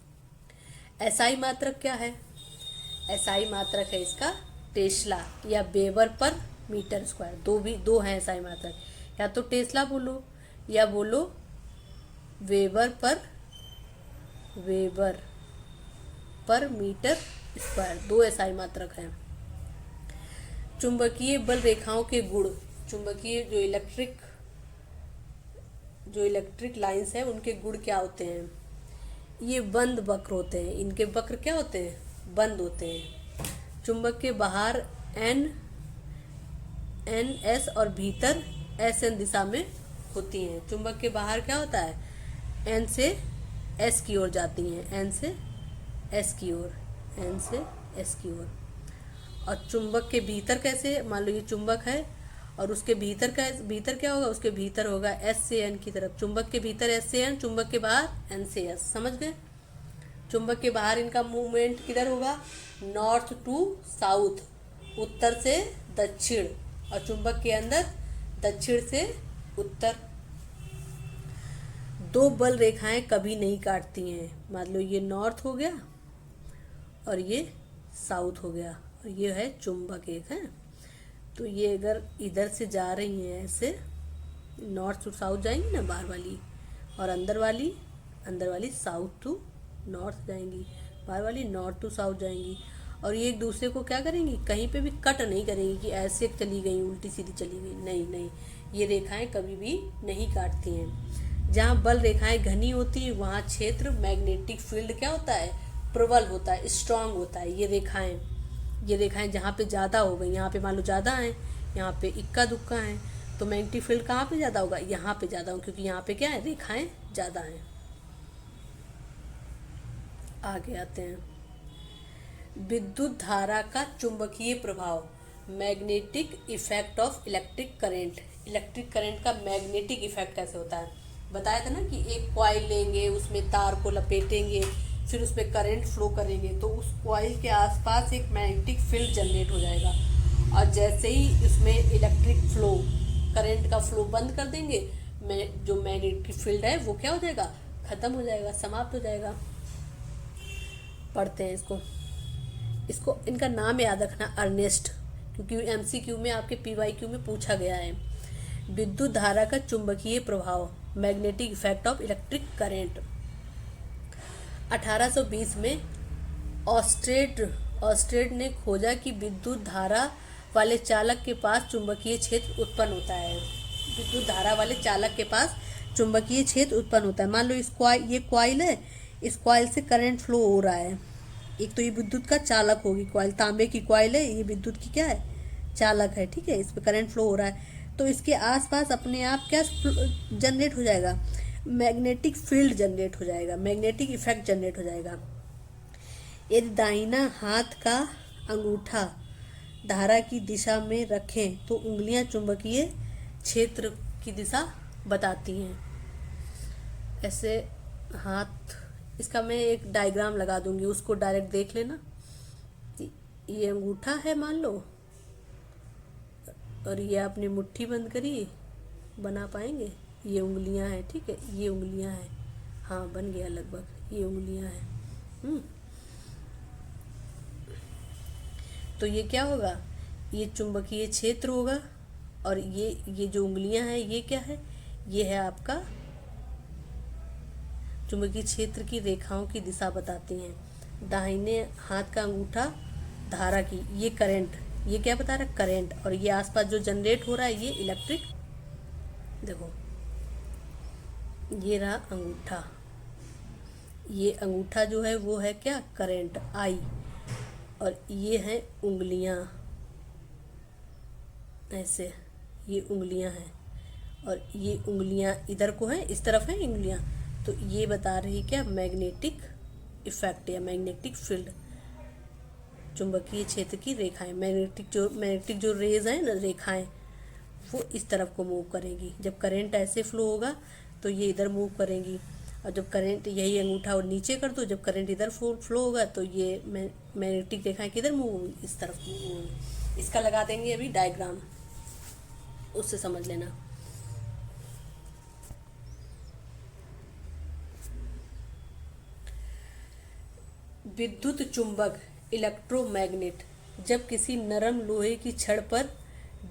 एसआई मात्रक क्या है, एसआई मात्रक है इसका टेस्ला या वेबर पर मीटर स्क्वायर। दो हैं एसआई मात्रक, या तो टेस्ला बोलो या बोलो वेबर पर मीटर स्क्वायर, दो एसआई मात्रक हैं। चुंबकीय बल रेखाओं के गुण, चुंबकीय जो इलेक्ट्रिक लाइंस हैं उनके गुण क्या होते हैं। ये बंद वक्र होते हैं, इनके वक्र क्या होते हैं, बंद होते हैं। चुंबक के बाहर एन एस और भीतर एस एन दिशा में होती हैं। चुंबक के बाहर क्या होता है, एन से एस की ओर जाती हैं, एन से एस की ओर। और चुंबक के भीतर कैसे, मान लो ये चुंबक है और उसके भीतर क्या होगा, उसके भीतर होगा एस से एन की तरफ। चुंबक के भीतर एस से एन, चुंबक के बाहर एन से एस। समझ गए। चुंबक के बाहर इनका मूवमेंट किधर होगा, नॉर्थ टू साउथ, उत्तर से दक्षिण, और चुंबक के अंदर दक्षिण से उत्तर। दो बल रेखाएं कभी नहीं काटती हैं। मान लो ये नॉर्थ हो गया और ये साउथ हो गया, और ये है चुंबक एक है। तो ये अगर इधर से जा रही हैं ऐसे, नॉर्थ टू साउथ जाएंगी ना बाहर वाली, और अंदर वाली साउथ टू नॉर्थ जाएंगी, बाहर वाली नॉर्थ टू साउथ जाएंगी। और ये एक दूसरे को क्या करेंगी, कहीं पे भी कट नहीं करेंगी कि ऐसे चली गई उल्टी सीधी चली गई, नहीं नहीं, ये रेखाएं कभी भी नहीं काटती हैं। जहाँ बल रेखाएं घनी होती है वहाँ क्षेत्र मैग्नेटिक फील्ड क्या होता है, प्रबल होता है, स्ट्रांग होता है। ये रेखाएं जहाँ पे ज़्यादा हो गई, यहाँ पे मान लो ज़्यादा हैं, यहाँ पे इक्का दुक्का हैं, तो मैग्नेटिक फील्ड कहाँ पे ज़्यादा होगा, यहाँ पे ज़्यादा होगा, क्योंकि यहाँ पे क्या है, रेखाएं ज़्यादा हैं। आगे आते हैं, विद्युत धारा का चुंबकीय प्रभाव, magnetic effect of electric current. Electric current का मैग्नेटिक इफेक्ट कैसे होता है, बताया था ना कि एक कॉइल लेंगे, उसमें तार को लपेटेंगे, फिर उसमें करंट फ्लो करेंगे, तो उस कॉइल के आसपास एक मैग्नेटिक फील्ड जनरेट हो जाएगा, और जैसे ही उसमें इलेक्ट्रिक फ्लो, करंट का फ्लो बंद कर देंगे, जो मैग्नेटिक फील्ड है वो क्या हो जाएगा, खत्म हो जाएगा, समाप्त हो जाएगा। पढ़ते हैं इसको इनका नाम याद रखना, अर्नेस्ट, क्योंकि एमसीक्यू में आपके पीवाईक्यू में पूछा गया है। विद्युत धारा का चुंबकीय प्रभाव, magnetic effect of electric current. 1820 में ऑस्ट्रेड ने खोजा कि विद्युत धारा वाले चालक के पास चुंबकीय क्षेत्र उत्पन्न होता है। विद्युत धारा वाले चालक के पास चुंबकीय क्षेत्र उत्पन्न होता है। मान लो ये कॉइल है, इस कॉइल से करंट फ्लो हो रहा है। एक तो ये विद्युत का चालक होगी कॉइल, तांबे की कॉइल है, ये विद्युत की क्या है, चालक है, ठीक है। इस पर करंट फ्लो हो रहा है, तो इसके आसपास अपने आप क्या जनरेट हो जाएगा, मैग्नेटिक फील्ड जनरेट हो जाएगा, मैग्नेटिक इफेक्ट जनरेट हो जाएगा। यदि दाहिना हाथ का अंगूठा धारा की दिशा में रखें तो उंगलियां चुंबकीय क्षेत्र की दिशा बताती हैं। ऐसे हाथ, इसका मैं एक डायग्राम लगा दूंगी, उसको डायरेक्ट देख लेना। ये अंगूठा है मान लो, और ये आपने मुट्ठी बंद करी, बना पाएंगे, ये उंगलियां हैं, ठीक है, ये उंगलियां हैं, हाँ बन गया लगभग, ये उंगलियां हैं। तो ये क्या होगा, ये चुंबकीय क्षेत्र होगा, और ये जो उंगलियां हैं ये क्या है, ये है आपका चुंबकीय क्षेत्र की रेखाओं की दिशा बताती हैं। दाहिने हाथ का अंगूठा धारा की, ये करंट, ये क्या बता रहा है, करंट, और ये आसपास जो जनरेट हो रहा है ये इलेक्ट्रिक, देखो ये रहा अंगूठा, ये अंगूठा जो है वो है क्या, करंट आई, और ये हैं उंगलियां, ऐसे ये उंगलियां हैं, और ये उंगलियां इधर को हैं, इस तरफ हैं उंगलियां, तो ये बता रही क्या, मैग्नेटिक इफेक्ट या मैग्नेटिक फील्ड, चुंबकीय क्षेत्र की रेखाएं, मैग्नेटिक जो रेज हैं ना, रेखाएं, वो इस तरफ को मूव करेंगी। जब करंट ऐसे फ्लो होगा तो ये इधर मूव करेंगी, और जब करंट, यही अंगूठा और नीचे कर दो, जब करंट इधर फ्लो होगा तो ये मैग्नेटिक रेखाएं किधर मूव होंगी, इस तरफ मूव होंगी। इसका लगा देंगे अभी डायग्राम, उससे समझ लेना। विद्युत चुंबक, इलेक्ट्रोमैग्नेट, जब किसी नरम लोहे की छड़ पर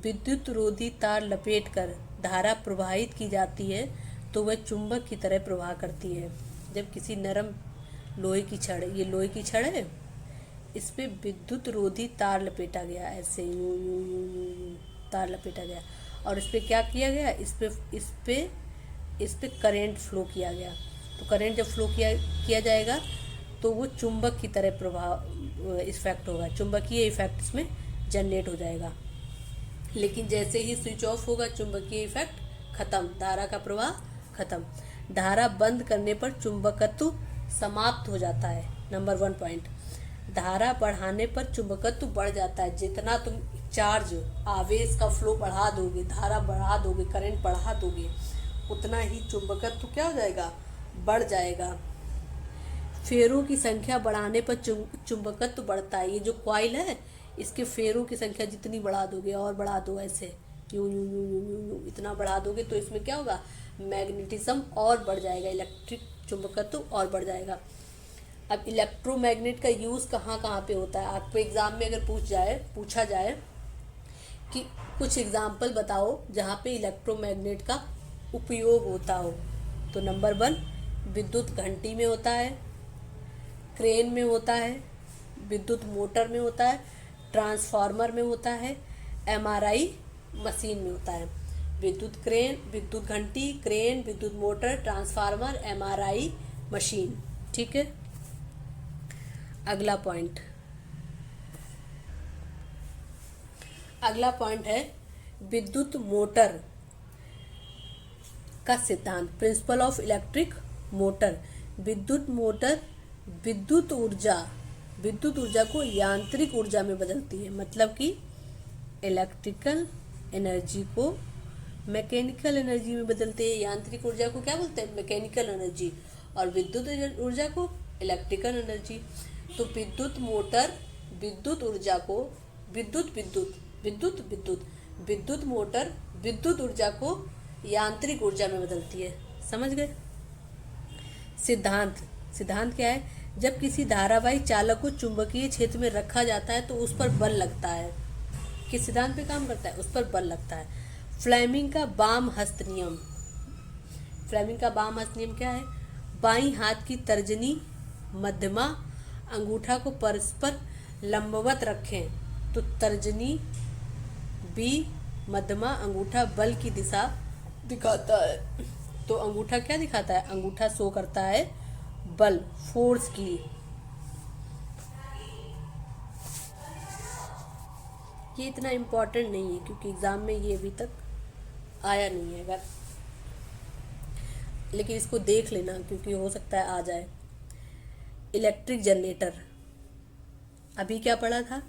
विद्युत रोधी तार लपेटकर धारा प्रवाहित की जाती है तो वह चुंबक की तरह प्रवाह करती है। जब किसी नरम लोहे की छड़, ये लोहे की छड़ है, इस पे विद्युत रोधी तार लपेटा गया, ऐसे यूं यूं यूं यूं यूं तार लपेटा गया, और इस पे क्या किया गया, इस पे करंट फ्लो किया गया। तो करंट जब फ्लो किया जाएगा तो वो चुंबक की तरह प्रभाव इफेक्ट होगा, चुंबकीय इफेक्ट इसमें जनरेट हो जाएगा। लेकिन जैसे ही स्विच ऑफ होगा चुंबकीय इफेक्ट खत्म, धारा का प्रवाह खत्म। धारा बंद करने पर चुंबकत्व समाप्त हो जाता है। नंबर 1 पॉइंट, धारा बढ़ाने पर चुंबकत्व बढ़ जाता है। जितना तुम चार्ज, आवेश का फ्लो बढ़ा दोगे, धारा बढ़ा दोगे, करंट बढ़ा दोगे, उतना ही चुंबकत्व क्या हो जाएगा, बढ़ जाएगा। फेरों की संख्या बढ़ाने पर चुंबकत्व बढ़ता है। ये जो कॉइल है इसके फेरों की संख्या जितनी बढ़ा दोगे, और बढ़ा दो, ऐसे यूं यूं यूं यूं यूं यूं इतना बढ़ा दोगे तो इसमें क्या होगा, मैग्नेटिज्म और बढ़ जाएगा, इलेक्ट्रिक चुंबकत्व और बढ़ जाएगा। अब इलेक्ट्रोमैग्नेट का यूज़ कहाँ कहाँ पे होता है, आपको एग्जाम में अगर पूछा जाए कि कुछ एग्जाम्पल बताओ जहाँ पे इलेक्ट्रोमैग्नेट का उपयोग होता हो, तो नंबर 1 विद्युत घंटी में होता है, क्रेन में होता है, विद्युत मोटर में होता है, ट्रांसफार्मर में होता है, एमआरआई मशीन में होता है। विद्युत क्रेन, विद्युत घंटी, क्रेन, विद्युत मोटर, ट्रांसफार्मर, एमआरआई मशीन। ठीक है, अगला पॉइंट है विद्युत मोटर का सिद्धांत, प्रिंसिपल ऑफ इलेक्ट्रिक मोटर। विद्युत मोटर विद्युत ऊर्जा को यांत्रिक ऊर्जा में बदलती है। मतलब कि इलेक्ट्रिकल एनर्जी को मैकेनिकल एनर्जी में बदलते हैं। यांत्रिक ऊर्जा को क्या बोलते हैं? Mechanical energy. और विद्युत ऊर्जा को इलेक्ट्रिकल एनर्जी। तो विद्युत मोटर विद्युत ऊर्जा को विद्युत मोटर विद्युत ऊर्जा को यांत्रिक ऊर्जा में बदलती है। समझ गए? सिद्धांत क्या है? जब किसी धारावाही चालक को चुंबकीय क्षेत्र में रखा जाता है तो उस पर बल लगता है। किस सिद्धांत पे काम करता है? उस पर बल लगता है। फ्लेमिंग का वाम हस्त नियम क्या है? बाईं हाथ की तर्जनी मध्यमा अंगूठा को परस्पर लंबवत रखें तो तर्जनी बी मध्यमा अंगूठा बल की दिशा दिखाता है। तो अंगूठा क्या दिखाता है? अंगूठा शो करता है बल, फोर्स की। ये इतना इम्पोर्टेंट नहीं है क्योंकि एग्जाम में ये अभी तक आया नहीं है, लेकिन इसको देख लेना क्योंकि हो सकता है आ जाए। इलेक्ट्रिक जनरेटर अभी क्या पढ़ा था?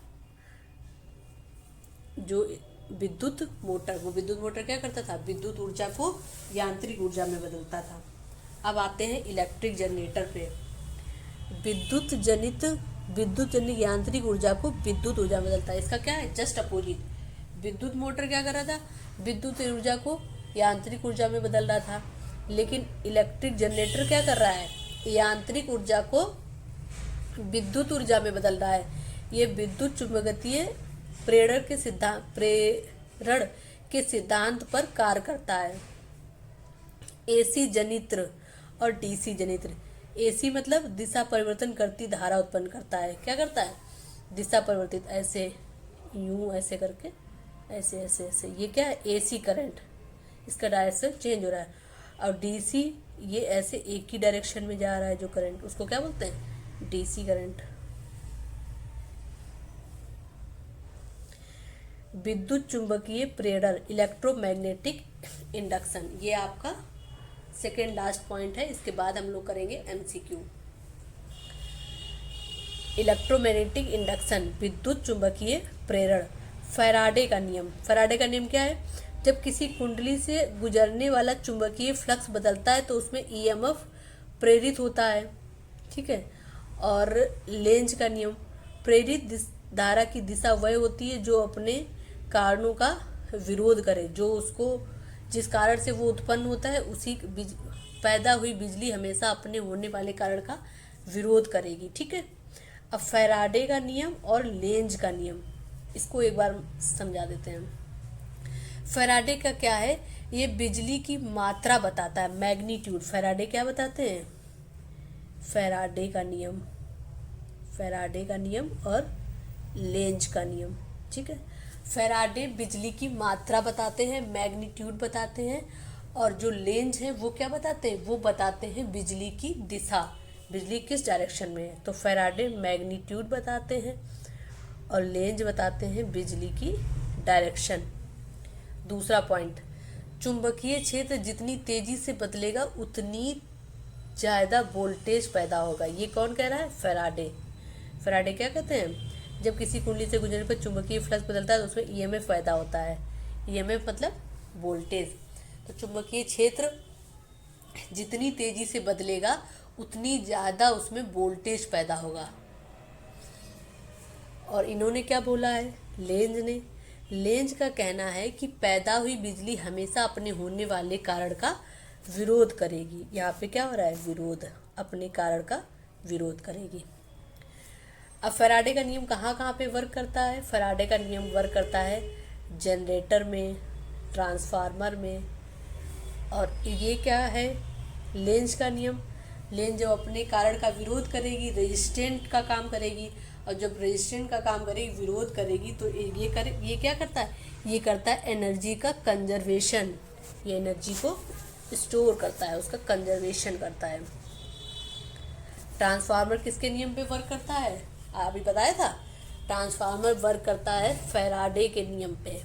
जो विद्युत मोटर क्या करता था? विद्युत ऊर्जा को यांत्रिक ऊर्जा में बदलता था। अब आते हैं इलेक्ट्रिक जनरेटर पे। विद्युत जनित यांत्रिक ऊर्जा को विद्युत ऊर्जा में बदलता है। इसका क्या है? Just opposite. विद्युत मोटर क्या कर रहा था? विद्युत ऊर्जा को यांत्रिक ऊर्जा में बदल रहा था, लेकिन इलेक्ट्रिक जनरेटर क्या कर रहा है? यांत्रिक ऊर्जा को विद्युत ऊर्जा में बदल रहा है। ये विद्युत चुंबकीय प्रेरण के सिद्धांत पर कार्य करता है। एसी जनित्र और डीसी जनित्र। एसी मतलब दिशा परिवर्तन करती धारा उत्पन्न करता है। क्या करता है? दिशा परिवर्तित, ऐसे यूं ऐसे करके, ऐसे ऐसे ऐसे। ये क्या है? एसी करंट, इसका डायरेक्शन चेंज हो रहा है। और डीसी ये ऐसे एक ही डायरेक्शन में जा रहा है जो करंट, उसको क्या बोलते हैं? DC current. विद्युत चुंबकीय प्रेरण, इलेक्ट्रोमैग्नेटिक इंडक्शन। ये आपका सेकेंड लास्ट पॉइंट है। इसके बाद हम लोग करेंगे एमसीक्यू। इलेक्ट्रोमैग्नेटिक इंडक्शन, विद्युत चुंबकीय प्रेरण। फैराडे का नियम क्या है? जब किसी कुंडली से गुजरने वाला चुंबकीय फ्लक्स बदलता है तो उसमें ईएमएफ प्रेरित होता है। ठीक है। और लेंज का नियम, प्रेरित धारा की दिशा वह होती है जो अपने कारणों का विरोध करे। जो उसको जिस कारण से वो उत्पन्न होता है उसी पैदा हुई बिजली हमेशा अपने होने वाले कारण का विरोध करेगी। ठीक है। अब फैराडे का नियम और लेंज का नियम, इसको एक बार समझा देते हैं। फैराडे का क्या है? ये बिजली की मात्रा बताता है, मैग्नीट्यूड। फैराडे क्या बताते हैं? फैराडे का नियम और लेंज का नियम। ठीक है। फैराडे बिजली की मात्रा बताते हैं, मैग्नीट्यूड बताते हैं, और जो लेंज है वो क्या बताते हैं? वो बताते हैं बिजली की दिशा, बिजली किस डायरेक्शन में है। तो फैराडे मैग्नीट्यूड बताते हैं और लेंज बताते हैं बिजली की डायरेक्शन। दूसरा पॉइंट, चुंबकीय क्षेत्र जितनी तेजी से बदलेगा उतनी ज़्यादा वोल्टेज पैदा होगा। ये कौन कह रहा है? फैराडे क्या कहते हैं? जब किसी कुंडली से गुजरने पर चुंबकीय फ्लक्स बदलता है तो उसमें ईएमएफ पैदा होता है। ईएमएफ मतलब वोल्टेज। तो चुंबकीय क्षेत्र जितनी तेजी से बदलेगा उतनी ज़्यादा उसमें वोल्टेज पैदा होगा। और इन्होंने क्या बोला है? लेंज का कहना है कि पैदा हुई बिजली हमेशा अपने होने वाले कारण का विरोध करेगी। यहाँ पे क्या हो रहा है? विरोध, अपने कारण का विरोध करेगी। अब फैराडे का नियम कहाँ पे वर्क करता है? फैराडे का नियम वर्क करता है जनरेटर में, ट्रांसफार्मर में। और ये क्या है? लेंज का नियम। लेंज जो अपने कारण का विरोध करेगी, रेजिस्टेंट का काम करेगी। और जब रेजिस्टेंस का काम करेगी, विरोध करेगी, तो ये क्या करता है, ये करता है एनर्जी का कंजर्वेशन, ये एनर्जी को स्टोर करता है, उसका कंजर्वेशन करता है। ट्रांसफार्मर किसके नियम पे वर्क करता है, अभी बताया था, ट्रांसफार्मर वर्क करता है फैराडे के नियम पे,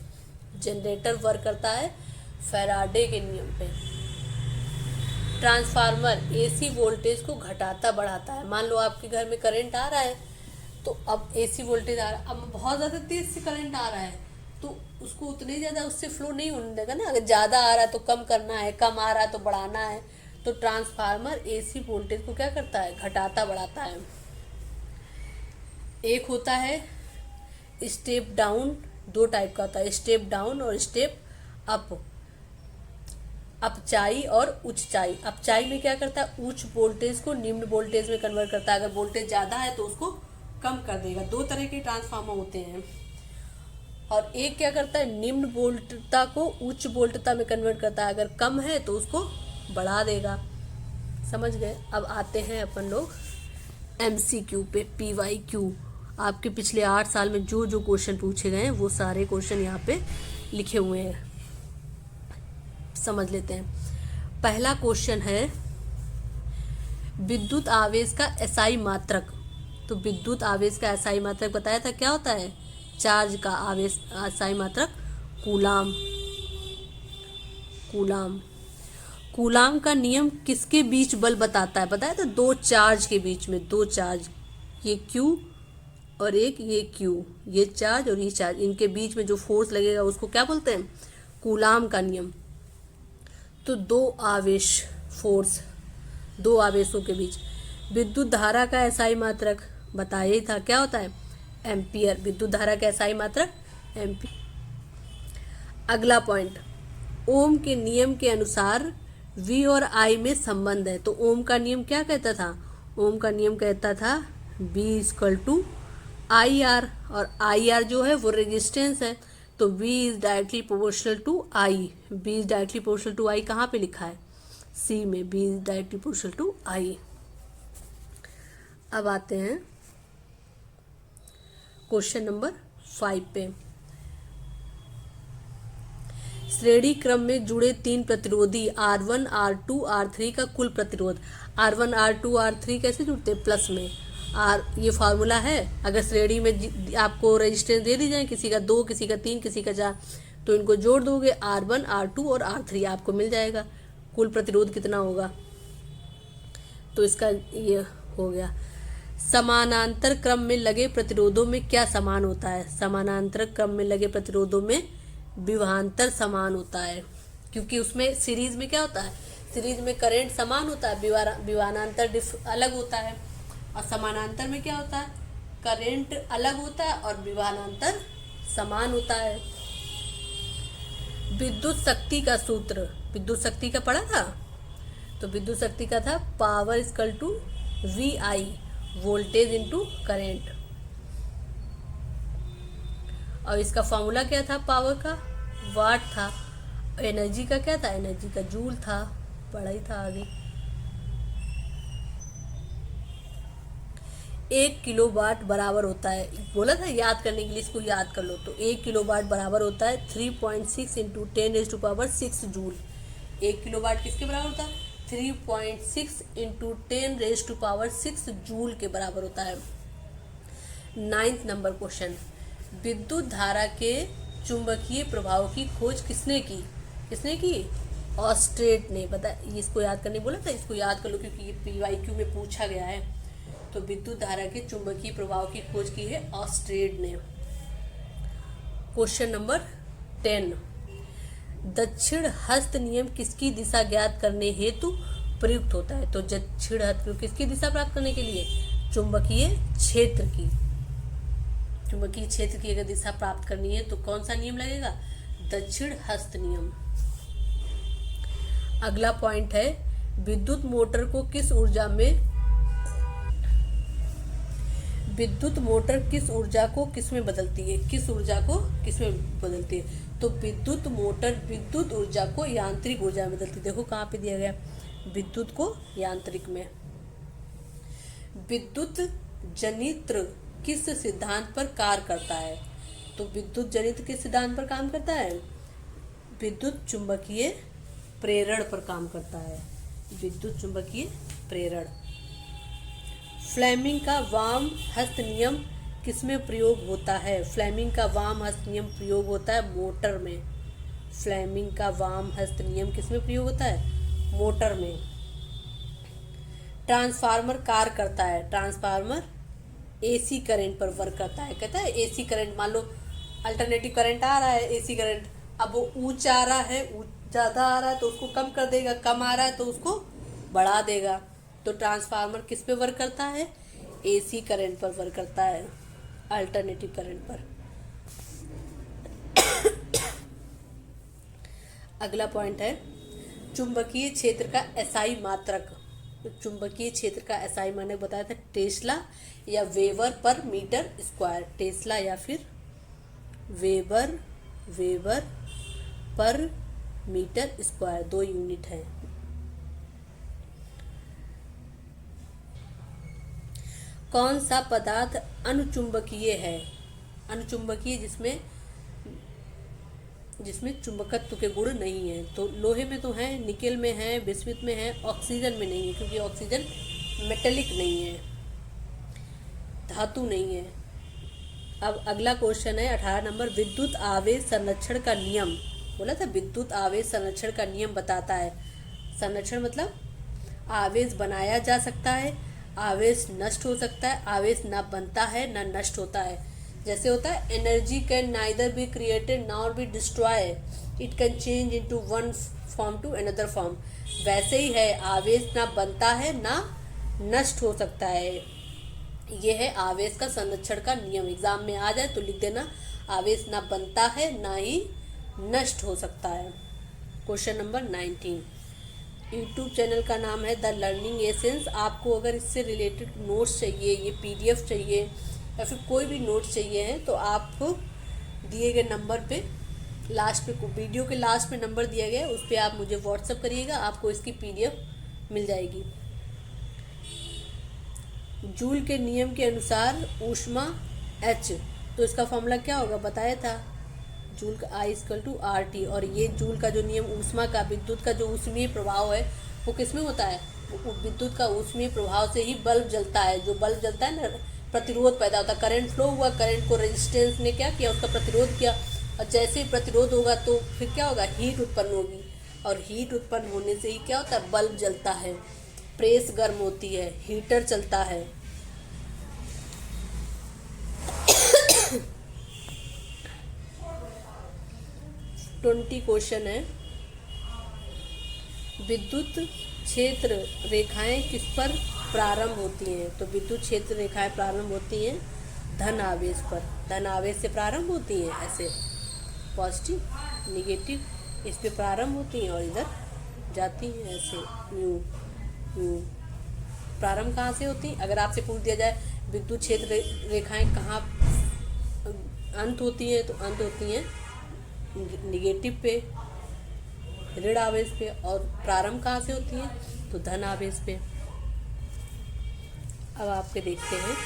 जनरेटर वर्क करता है फैराडे के नियम पे। ट्रांसफार्मर एसी वोल्टेज को घटाता बढ़ाता है। मान लो आपके घर में करंट आ रहा है, तो अब एसी वोल्टेज आ रहा है, अब बहुत ज़्यादा तेज से करंट आ रहा है, तो उसको उतने ज़्यादा उससे फ्लो नहीं होने देगा ना, अगर ज़्यादा आ रहा है तो कम करना है, कम आ रहा है तो बढ़ाना है। तो ट्रांसफार्मर एसी वोल्टेज को क्या करता है, घटाता बढ़ाता है। एक होता है स्टेप डाउन, दो टाइप का होता है, स्टेप डाउन और स्टेप अप। अपचाई और उच्चाई। अपचाई में क्या करता है, उच्च वोल्टेज को निम्न वोल्टेज में कन्वर्ट करता है, अगर वोल्टेज ज़्यादा है तो उसको कम कर देगा। दो तरह के ट्रांसफार्मर होते हैं। और एक क्या करता है, निम्न वोल्टता को उच्च वोल्टता में कन्वर्ट करता है, अगर कम है तो उसको बढ़ा देगा। समझ गए। अब आते हैं अपन लोग MCQ पे, PYQ। आपके पिछले 8 साल में जो जो क्वेश्चन पूछे गए हैं वो सारे क्वेश्चन यहाँ पे लिखे हुए हैं, समझ लेते हैं। पहला क्वेश्चन है विद्युत आवेश का एसआई मात्रक। तो विद्युत आवेश का एसआई मात्रक बताया था, क्या होता है, चार्ज का आवेश एसआई मात्रक कूलाम। कूलाम कूलाम का नियम किसके बीच बल बताता है, बताया था, दो चार्ज के बीच में, दो चार्ज, ये Q और एक ये Q, ये चार्ज और ये चार्ज, इनके बीच में जो फोर्स लगेगा उसको क्या बोलते हैं, कूलाम का नियम। तो दो आवेश, फोर्स, दो आवेशों के बीच। विद्युत धारा का एसआई मात्रक बताया ही था, क्या होता है, एम्पियर। विद्युत धारा का एसआई मात्रक एम्पियर। अगला पॉइंट, ओम के नियम के अनुसार V और I में संबंध है। तो ओम का नियम क्या कहता था, ओम का नियम कहता था V = IR, और IR जो है वो रेजिस्टेंस है, तो V is directly proportional to I। V is directly proportional to I कहाँ पे लिखा है, C में, V is directly proportional to I। अब आते हैं क्वेश्चन नंबर 5 पे। श्रेणी क्रम में जुड़े 3 प्रतिरोधी R1, R2, R3 का कुल प्रतिरोध। R1, R2, R3 कैसे जुड़ते हैं, प्लस में। ये फार्मूला है, अगर श्रेणी में आपको रेजिस्टेंस दे दी जाए, किसी का 2, किसी का 3, किसी का 4, तो इनको जोड़ दोगे, R1, R2 और R3 आपको मिल जाएगा कुल प्रतिरोध कितना होगा। तो इसका ये हो गया। समानांतर क्रम में लगे प्रतिरोधों में क्या समान होता है, समानांतर क्रम में लगे प्रतिरोधों में विभवांतर समान होता है, क्योंकि उसमें सीरीज में क्या होता है, सीरीज में करंट समान होता है, विभवांतर अलग होता है। और समानांतर में क्या होता है, करंट अलग होता है और विभवांतर समान होता है। विद्युत शक्ति का सूत्र, विद्युत शक्ति का पढ़ा था, तो विद्युत शक्ति का था power = VI, voltage into current. और इसका फॉर्मूला क्या था, पावर का वाट था, एनर्जी का क्या था, एनर्जी का जूल था, पढ़ा ही था आगे। 1 किलोवाट बराबर होता है, बोला था याद करने के लिए, इसको याद कर लो। तो 1 किलोवाट बराबर होता है 3.6 × 10⁻6 जूल। 1 किलोवाट किसके बराबर होता है, 3.6 × 10⁻6 जूल के बराबर होता है। 9th नंबर क्वेश्चन, विद्युत धारा के चुंबकीय प्रभाव की खोज किसने की, किसने की, ऑस्ट्रेट ने। बता, इसको याद करने बोला था, इसको याद कर लो क्योंकि ये PYQ में पूछा गया है। तो विद्युत धारा के चुंबकीय प्रभाव की खोज की है ऑस्ट्रेट ने। क्वेश्चन नंबर 10, दक्षिण हस्त नियम किसकी दिशा ज्ञात करने हेतु प्रयुक्त होता है। तो दक्षिण हस्त किसकी दिशा प्राप्त करने के लिए, चुंबकीय क्षेत्र की, चुंबकीय क्षेत्र की अगर दिशा प्राप्त करनी है तो कौन सा नियम लगेगा, दक्षिण हस्त नियम। अगला पॉइंट है, विद्युत मोटर को किस ऊर्जा में, विद्युत मोटर किस ऊर्जा को किस में बदलती है, किस ऊर्जा को किस में बदलती है। तो विद्युत मोटर विद्युत ऊर्जा को यांत्रिक ऊर्जा में बदलती है। देखो कहाँ पे दिया गया, विद्युत को यांत्रिक में। विद्युत जनित्र किस सिद्धांत पर कार्य करता है? तो विद्युत जनित किस सिद्धांत पर काम करता है? विद्युत चुंबकीय प्रेरण पर काम करता है। विद्युत चुंबकीय प्रेरण। फ्लेमिंग का वाम हस्त नियम किसमें प्रयोग होता है? फ्लेमिंग का वाम हस्त नियम प्रयोग होता है मोटर में। फ्लेमिंग का वाम हस्त नियम किसमें प्रयोग होता है? मोटर में। ट्रांसफार्मर कार्य करता है। ट्रांसफार्मर एसी करंट पर वर्क करता है। कहता है एसी करंट, मान लो अल्टरनेटिव करंट आ रहा है, एसी करंट, अब वो ऊंचा आ रहा है, ज़्यादा आ रहा है तो उसको कम कर देगा, कम आ रहा है तो उसको बढ़ा देगा। तो ट्रांसफार्मर किस पे वर्क करता है? एसी करंट पर वर्क करता है, अल्टरनेटिव करंट पर। अगला पॉइंट है चुंबकीय क्षेत्र का एसआई मात्रक। तो चुंबकीय क्षेत्र का एसआई मानक बताया था टेस्ला या वेबर पर मीटर स्क्वायर। टेस्ला या फिर वेबर पर मीटर स्क्वायर, 2 यूनिट है। कौन सा पदार्थ अनुचुंबकीय है? अनुचुंबकीय जिसमें चुंबकत्व के गुण नहीं है। तो लोहे में तो है, निकेल में है, बिस्मिथ में है, ऑक्सीजन में नहीं है क्योंकि ऑक्सीजन मेटेलिक नहीं है, धातु नहीं है। अब अगला क्वेश्चन है 18 नंबर, विद्युत आवेश संरक्षण का नियम। बोला था विद्युत आवेश संरक्षण का नियम बताता है। संरक्षण मतलब आवेश बनाया जा सकता है, आवेश नष्ट हो सकता है, आवेश ना बनता है ना नष्ट होता है। जैसे होता है energy can neither be created nor be destroy, it can change into one form to another form. वैसे ही है, आवेश ना बनता है ना नष्ट हो सकता है। यह है आवेश का संरक्षण का नियम। एग्जाम में आ जाए तो लिख देना, आवेश ना बनता है ना ही नष्ट हो सकता है। Question number 19। यूट्यूब चैनल का नाम है द लर्निंग एसेंस। आपको अगर इससे रिलेटेड नोट्स चाहिए, ये पीडीएफ चाहिए या फिर कोई भी नोट्स चाहिए हैं तो आप दिए गए नंबर पे, लास्ट पे, वीडियो के लास्ट में नंबर दिया गया है, उस पर आप मुझे व्हाट्सअप करिएगा, आपको इसकी पीडीएफ मिल जाएगी। जूल के नियम के अनुसार ऊष्मा H, तो इसका फॉर्मूला क्या होगा बताया था, जूल का I=RT। और ये जूल का जो नियम ऊष्मा का, विद्युत का जो ऊष्मीय प्रभाव है वो किसमें होता है? विद्युत का ऊष्मीय प्रभाव से ही बल्ब जलता है। जो बल्ब जलता है ना, प्रतिरोध पैदा होता है। करंट फ्लो हुआ, करंट को रेजिस्टेंस ने क्या किया, उसका प्रतिरोध किया, और जैसे ही प्रतिरोध होगा तो फिर क्या होगा, हीट उत्पन्न होगी, और हीट उत्पन्न होने से ही क्या होता है, बल्ब जलता है, प्रेस गर्म होती है, हीटर चलता है। ट्वेंटी क्वेश्चन है, विद्युत क्षेत्र रेखाएं किस पर प्रारंभ होती हैं? तो विद्युत क्षेत्र रेखाएं प्रारंभ होती हैं धन आवेश पर। धन आवेश से प्रारंभ होती हैं, ऐसे पॉजिटिव निगेटिव इस पे प्रारंभ होती हैं और इधर जाती हैं, ऐसे यूं यूं। प्रारंभ कहाँ से होती? अगर आपसे पूछ दिया जाए विद्युत क्षेत्र रेखाएं कहाँ अंत होती हैं, तो अंत होती हैं निगेटिव पे, ऋण आवेश पे। और प्रारंभ कहाँ से होती है? तो धन आवेश पे। अब आपके देखते हैं,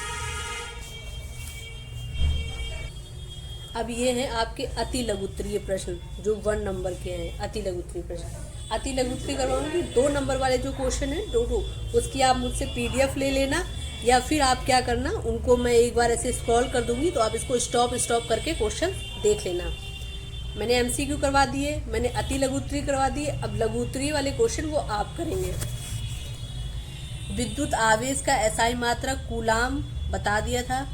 अब ये हैं आपके अति लघुत्तरीय प्रश्न जो 1 नंबर के हैं। अति लघुत्तरीय प्रश्न, अति लघुत्तरीय करवाऊंगी 2 नंबर वाले जो क्वेश्चन हैं दो, उसकी आप मुझसे पीडीएफ ले लेना, या फिर आप क्या करना, उनको मैं एक बार ऐसे स्क्रॉल कर दूंगी तो आप इसको स्टॉप करके क्वेश्चन देख लेना। मैंने एमसीक्यू करवा दिए, मैंने अति लघुत्तरीय करवा दिए, अब लघुत्तरीय वाले क्वेश्चन वो आप करेंगे। विद्युत आवेश का एसआई मात्रक कूलाम बता दिया था।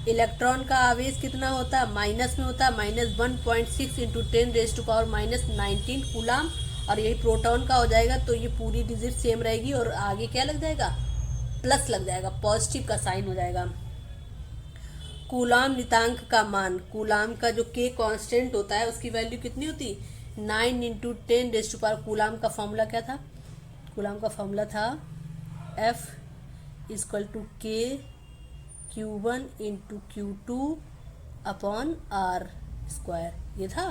इलेक्ट्रॉन का आवेश कितना होता है? माइनस में होता है, -1.6 × 10⁻⁻19 कूलाम। और यही प्रोटॉन का हो जाएगा, तो ये पूरी डिजिट सेम रहेगी और आगे क्या लग जाएगा, प्लस लग जाएगा, पॉजिटिव का साइन हो जाएगा। कूलाम नितांक का मान, कूलाम का जो के कांस्टेंट होता है उसकी वैल्यू कितनी होती? 9 × 10⁻। कूलाम का फॉर्मूला क्या था? कूलाम का फॉर्मूला था F = K(Q1 × Q2/R²), ये था।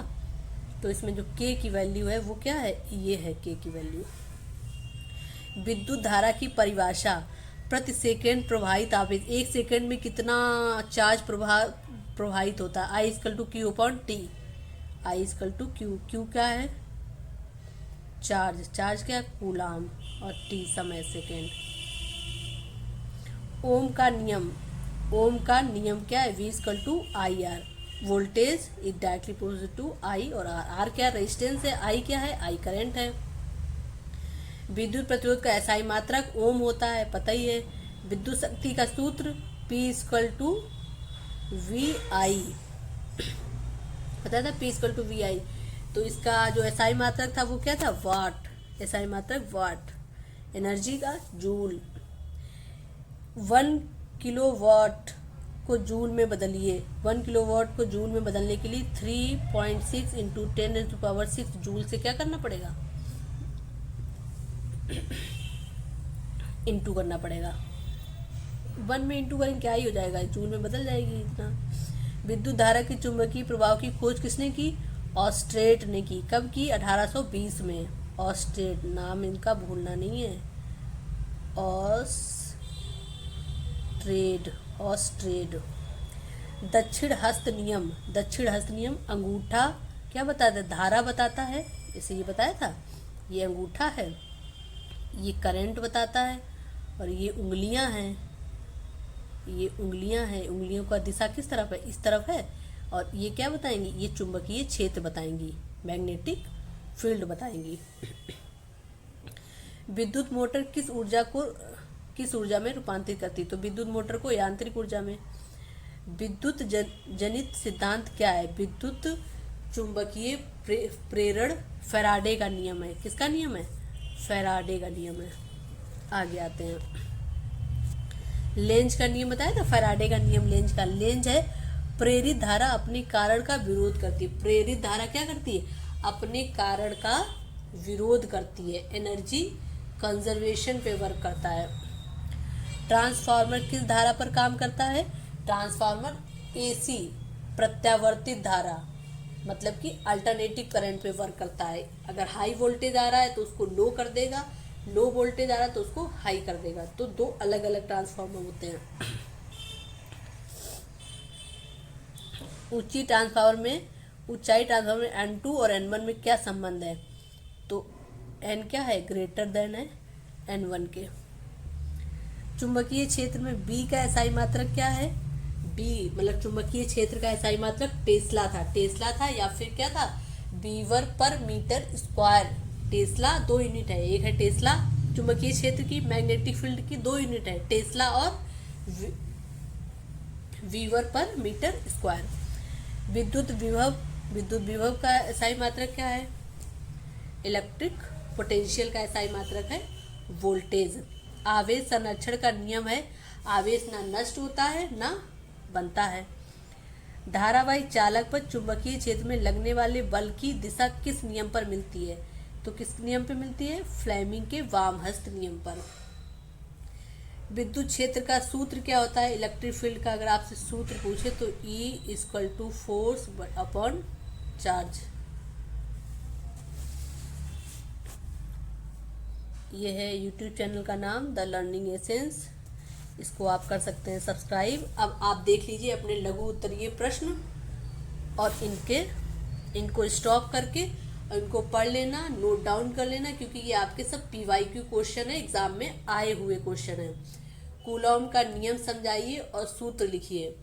तो इसमें जो K की वैल्यू है वो क्या है? ये है K की वैल्यू। विद्युत धारा की परिभाषा, प्रति सेकेंड प्रवाहित आवेश, 1 सेकेंड में कितना चार्ज प्रवाहित होता है। I equal to Q upon T, I equal to Q, Q क्या है चार्ज, चार्ज क्या है कूलाम, और टी समय सेकेंड। ओम का नियम, ओम का नियम क्या है, V equal to I R, voltage is directly proportional to I, और आर, आर क्या रेजिस्टेंस है, आई क्या है, आई करंट है। विद्युत प्रतिरोध का एसआई मात्रक ओम होता है, पता ही है। विद्युत शक्ति का सूत्र P इक्वल टू वी आई, पता था P इक्वल टू वी आई। तो इसका जो एसआई मात्रक था वो क्या था, वाट, एसआई मात्रक वाट। एनर्जी का जूल, 1 किलोवाट को जूल में बदलिए, 1 किलोवाट को जूल में बदलने के लिए 3.6 इंटू 10⁶ जूल से क्या करना पड़ेगा, इंटू करना पड़ेगा। 1 में इंटू करेंगे क्या ही हो जाएगा, जूल में बदल जाएगी इतना। विद्युत धारा की चुंबकीय प्रभाव की खोज किसने की, ऑस्ट्रेट ने की। कब की, 1820 में। ऑस्ट्रेट, नाम इनका भूलना नहीं है, ऑस्ट्रेड, ऑस्ट्रेड। दक्षिण हस्त नियम, दक्षिण हस्त नियम अंगूठा क्या बताता है, धारा बताता है, इसे ये बताया था, ये अंगूठा है, ये करंट बताता है, और ये उंगलियां हैं, ये उंगलियां हैं, उंगलियों का दिशा किस तरफ है, इस तरफ है, और ये क्या बताएंगी, ये चुंबकीय क्षेत्र बताएंगी, मैग्नेटिक फील्ड बताएंगी। विद्युत मोटर किस ऊर्जा में रूपांतरित करती है, तो विद्युत मोटर को यांत्रिक ऊर्जा में। विद्युत जनित सिद्धांत क्या है, विद्युत चुंबकीय प्रेरण फैराडे का नियम है, किसका नियम है, फैराडे का नियम है। आगे आते हैं, लेंज का नियम बताया था, फैराडे का नियम लेंज का। लेंज है प्रेरित धारा अपने कारण का विरोध करती है, प्रेरित धारा क्या करती है, अपने कारण का विरोध करती है, एनर्जी कंजर्वेशन पे वर्क करता है। ट्रांसफार्मर किस धारा पर काम करता है, ट्रांसफार्मर एसी प्रत्यावर्तित धारा, मतलब कि अल्टरनेटिव करंट पे वर्क करता है। अगर हाई वोल्टेज आ रहा है तो उसको लो कर देगा, लो वोल्टेज आ रहा है तो उसको हाई कर देगा। तो दो अलग अलग ट्रांसफार्मर होते हैं। ऊंचाई ट्रांसफार्मर में N2 और N1 में क्या संबंध है, तो N क्या है, ग्रेटर देन है N1 के। चुंबकीय क्षेत्र में B का एसआई मात्रक क्या है, B मतलब चुंबकीय क्षेत्र का एसआई मात्रक टेस्ला था, या फिर क्या था, वीवर पर मीटर स्क्वायर। टेस्ला 2 यूनिट है, एक है टेस्ला चुंबकीय क्षेत्र की, मैग्नेटिक फील्ड की 2 यूनिट है, टेस्ला और वीवर पर मीटर स्क्वायर। विद्युत विभव का एसआई मात्रक क्या है, इलेक्ट्रिक पोटेंशियल का एसआई मात्रक है वोल्टेज। आवेश संरक्षण का नियम है, आवेश ना नष्ट होता है ना बनता है। धारावाही चालक पर चुंबकीय क्षेत्र में लगने वाले बल की दिशा किस नियम पर मिलती है, तो किस नियम पर मिलती है, फ्लेमिंग के वामहस्त नियम पर। विद्युत क्षेत्र का सूत्र क्या होता है, इलेक्ट्रिक फील्ड का अगर आपसे सूत्र पूछे तो E equal to force upon charge. ये है यूट्यूब चैनल का नाम द लर्निंग एसेंस, इसको आप कर सकते हैं सब्सक्राइब। अब आप देख लीजिए अपने लघु उत्तरीय प्रश्न और इनको स्टॉप करके और इनको पढ़ लेना, नोट डाउन कर लेना, क्योंकि ये आपके सब PYQ क्वेश्चन है, एग्जाम में आए हुए क्वेश्चन है। कूलॉम का नियम समझाइए और सूत्र लिखिए।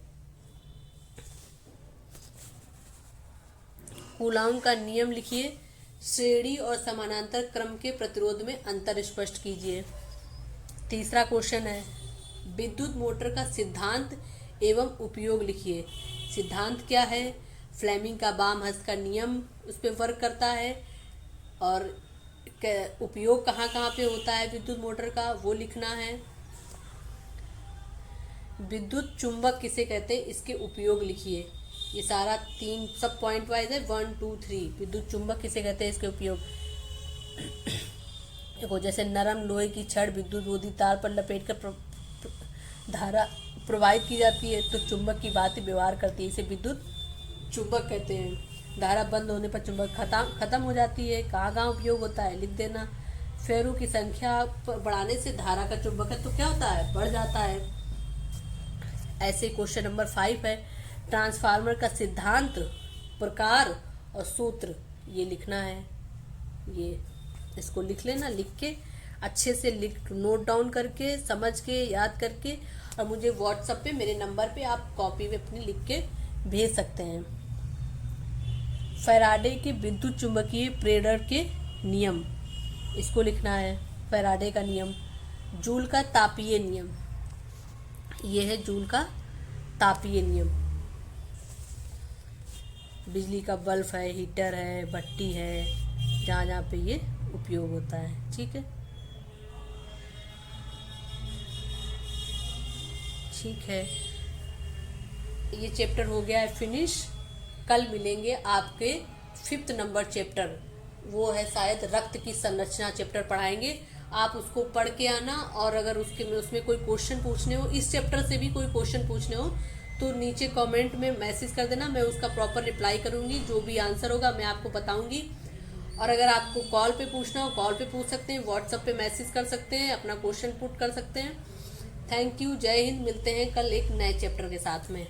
कूलॉम का नियम लिखिए। श्रेणी और समानांतर क्रम के प्रतिरोध में अंतर स्पष्ट कीजिए। तीसरा क्वेश्चन है, विद्युत मोटर का सिद्धांत एवं उपयोग लिखिए। सिद्धांत क्या है, फ्लेमिंग का वाम हस्त का नियम उस पर वर्क करता है, और उपयोग कहाँ कहाँ पे होता है विद्युत मोटर का वो लिखना है। विद्युत चुंबक किसे कहते हैं, इसके उपयोग लिखिए। ये सारा 3 सब पॉइंट वाइज है, 1 2 3। विद्युत चुंबक किसे कहते हैं, इसके उपयोग देखो, जैसे नरम लोहे की छड़ विद्युत रोधी तार पर लपेटकर धारा प्रवाहित की जाती है तो चुंबक की भांति व्यवहार करती है, इसे विद्युत चुंबक कहते हैं। धारा बंद होने पर चुंबक खत्म हो जाती है। कहाँ कहाँ उपयोग होता है लिख देना। फेरू की संख्या बढ़ाने से धारा का चुंबकत्व क्या होता है, बढ़ जाता है। ऐसे क्वेश्चन नंबर 5 है, ट्रांसफार्मर का सिद्धांत, प्रकार और सूत्र ये लिखना है। ये इसको लिख लेना, लिख के अच्छे से लिख, नोट डाउन करके, समझ के, याद करके, और मुझे व्हाट्सएप पे मेरे नंबर पे आप कॉपी में अपनी लिख के भेज सकते हैं। फैराडे के विद्युत चुंबकीय प्रेरण के नियम, इसको लिखना है, फैराडे का नियम। जूल का तापीय नियम, ये है जूल का तापीय नियम। बिजली का बल्ब है, हीटर है, भट्टी है, जहाँ जहाँ पे ये उपयोग होता है। ठीक है, ठीक है, ये चैप्टर हो गया है फिनिश। कल मिलेंगे आपके 5th नंबर चैप्टर, वो है शायद रक्त की संरचना चैप्टर पढ़ाएंगे। आप उसको पढ़ के आना, और अगर उसमें कोई क्वेश्चन पूछने हो, इस चैप्टर से भी कोई क्वेश्चन पूछने हो तो नीचे कमेंट में मैसेज कर देना, मैं उसका प्रॉपर रिप्लाई करूँगी। जो भी आंसर होगा मैं आपको बताऊँगी। और अगर आपको कॉल पे पूछना हो, कॉल पे पूछ सकते हैं, व्हाट्सएप पे मैसेज कर सकते हैं, अपना क्वेश्चन पुट कर सकते हैं। थैंक यू, जय हिंद। मिलते हैं कल एक नए चैप्टर के साथ में।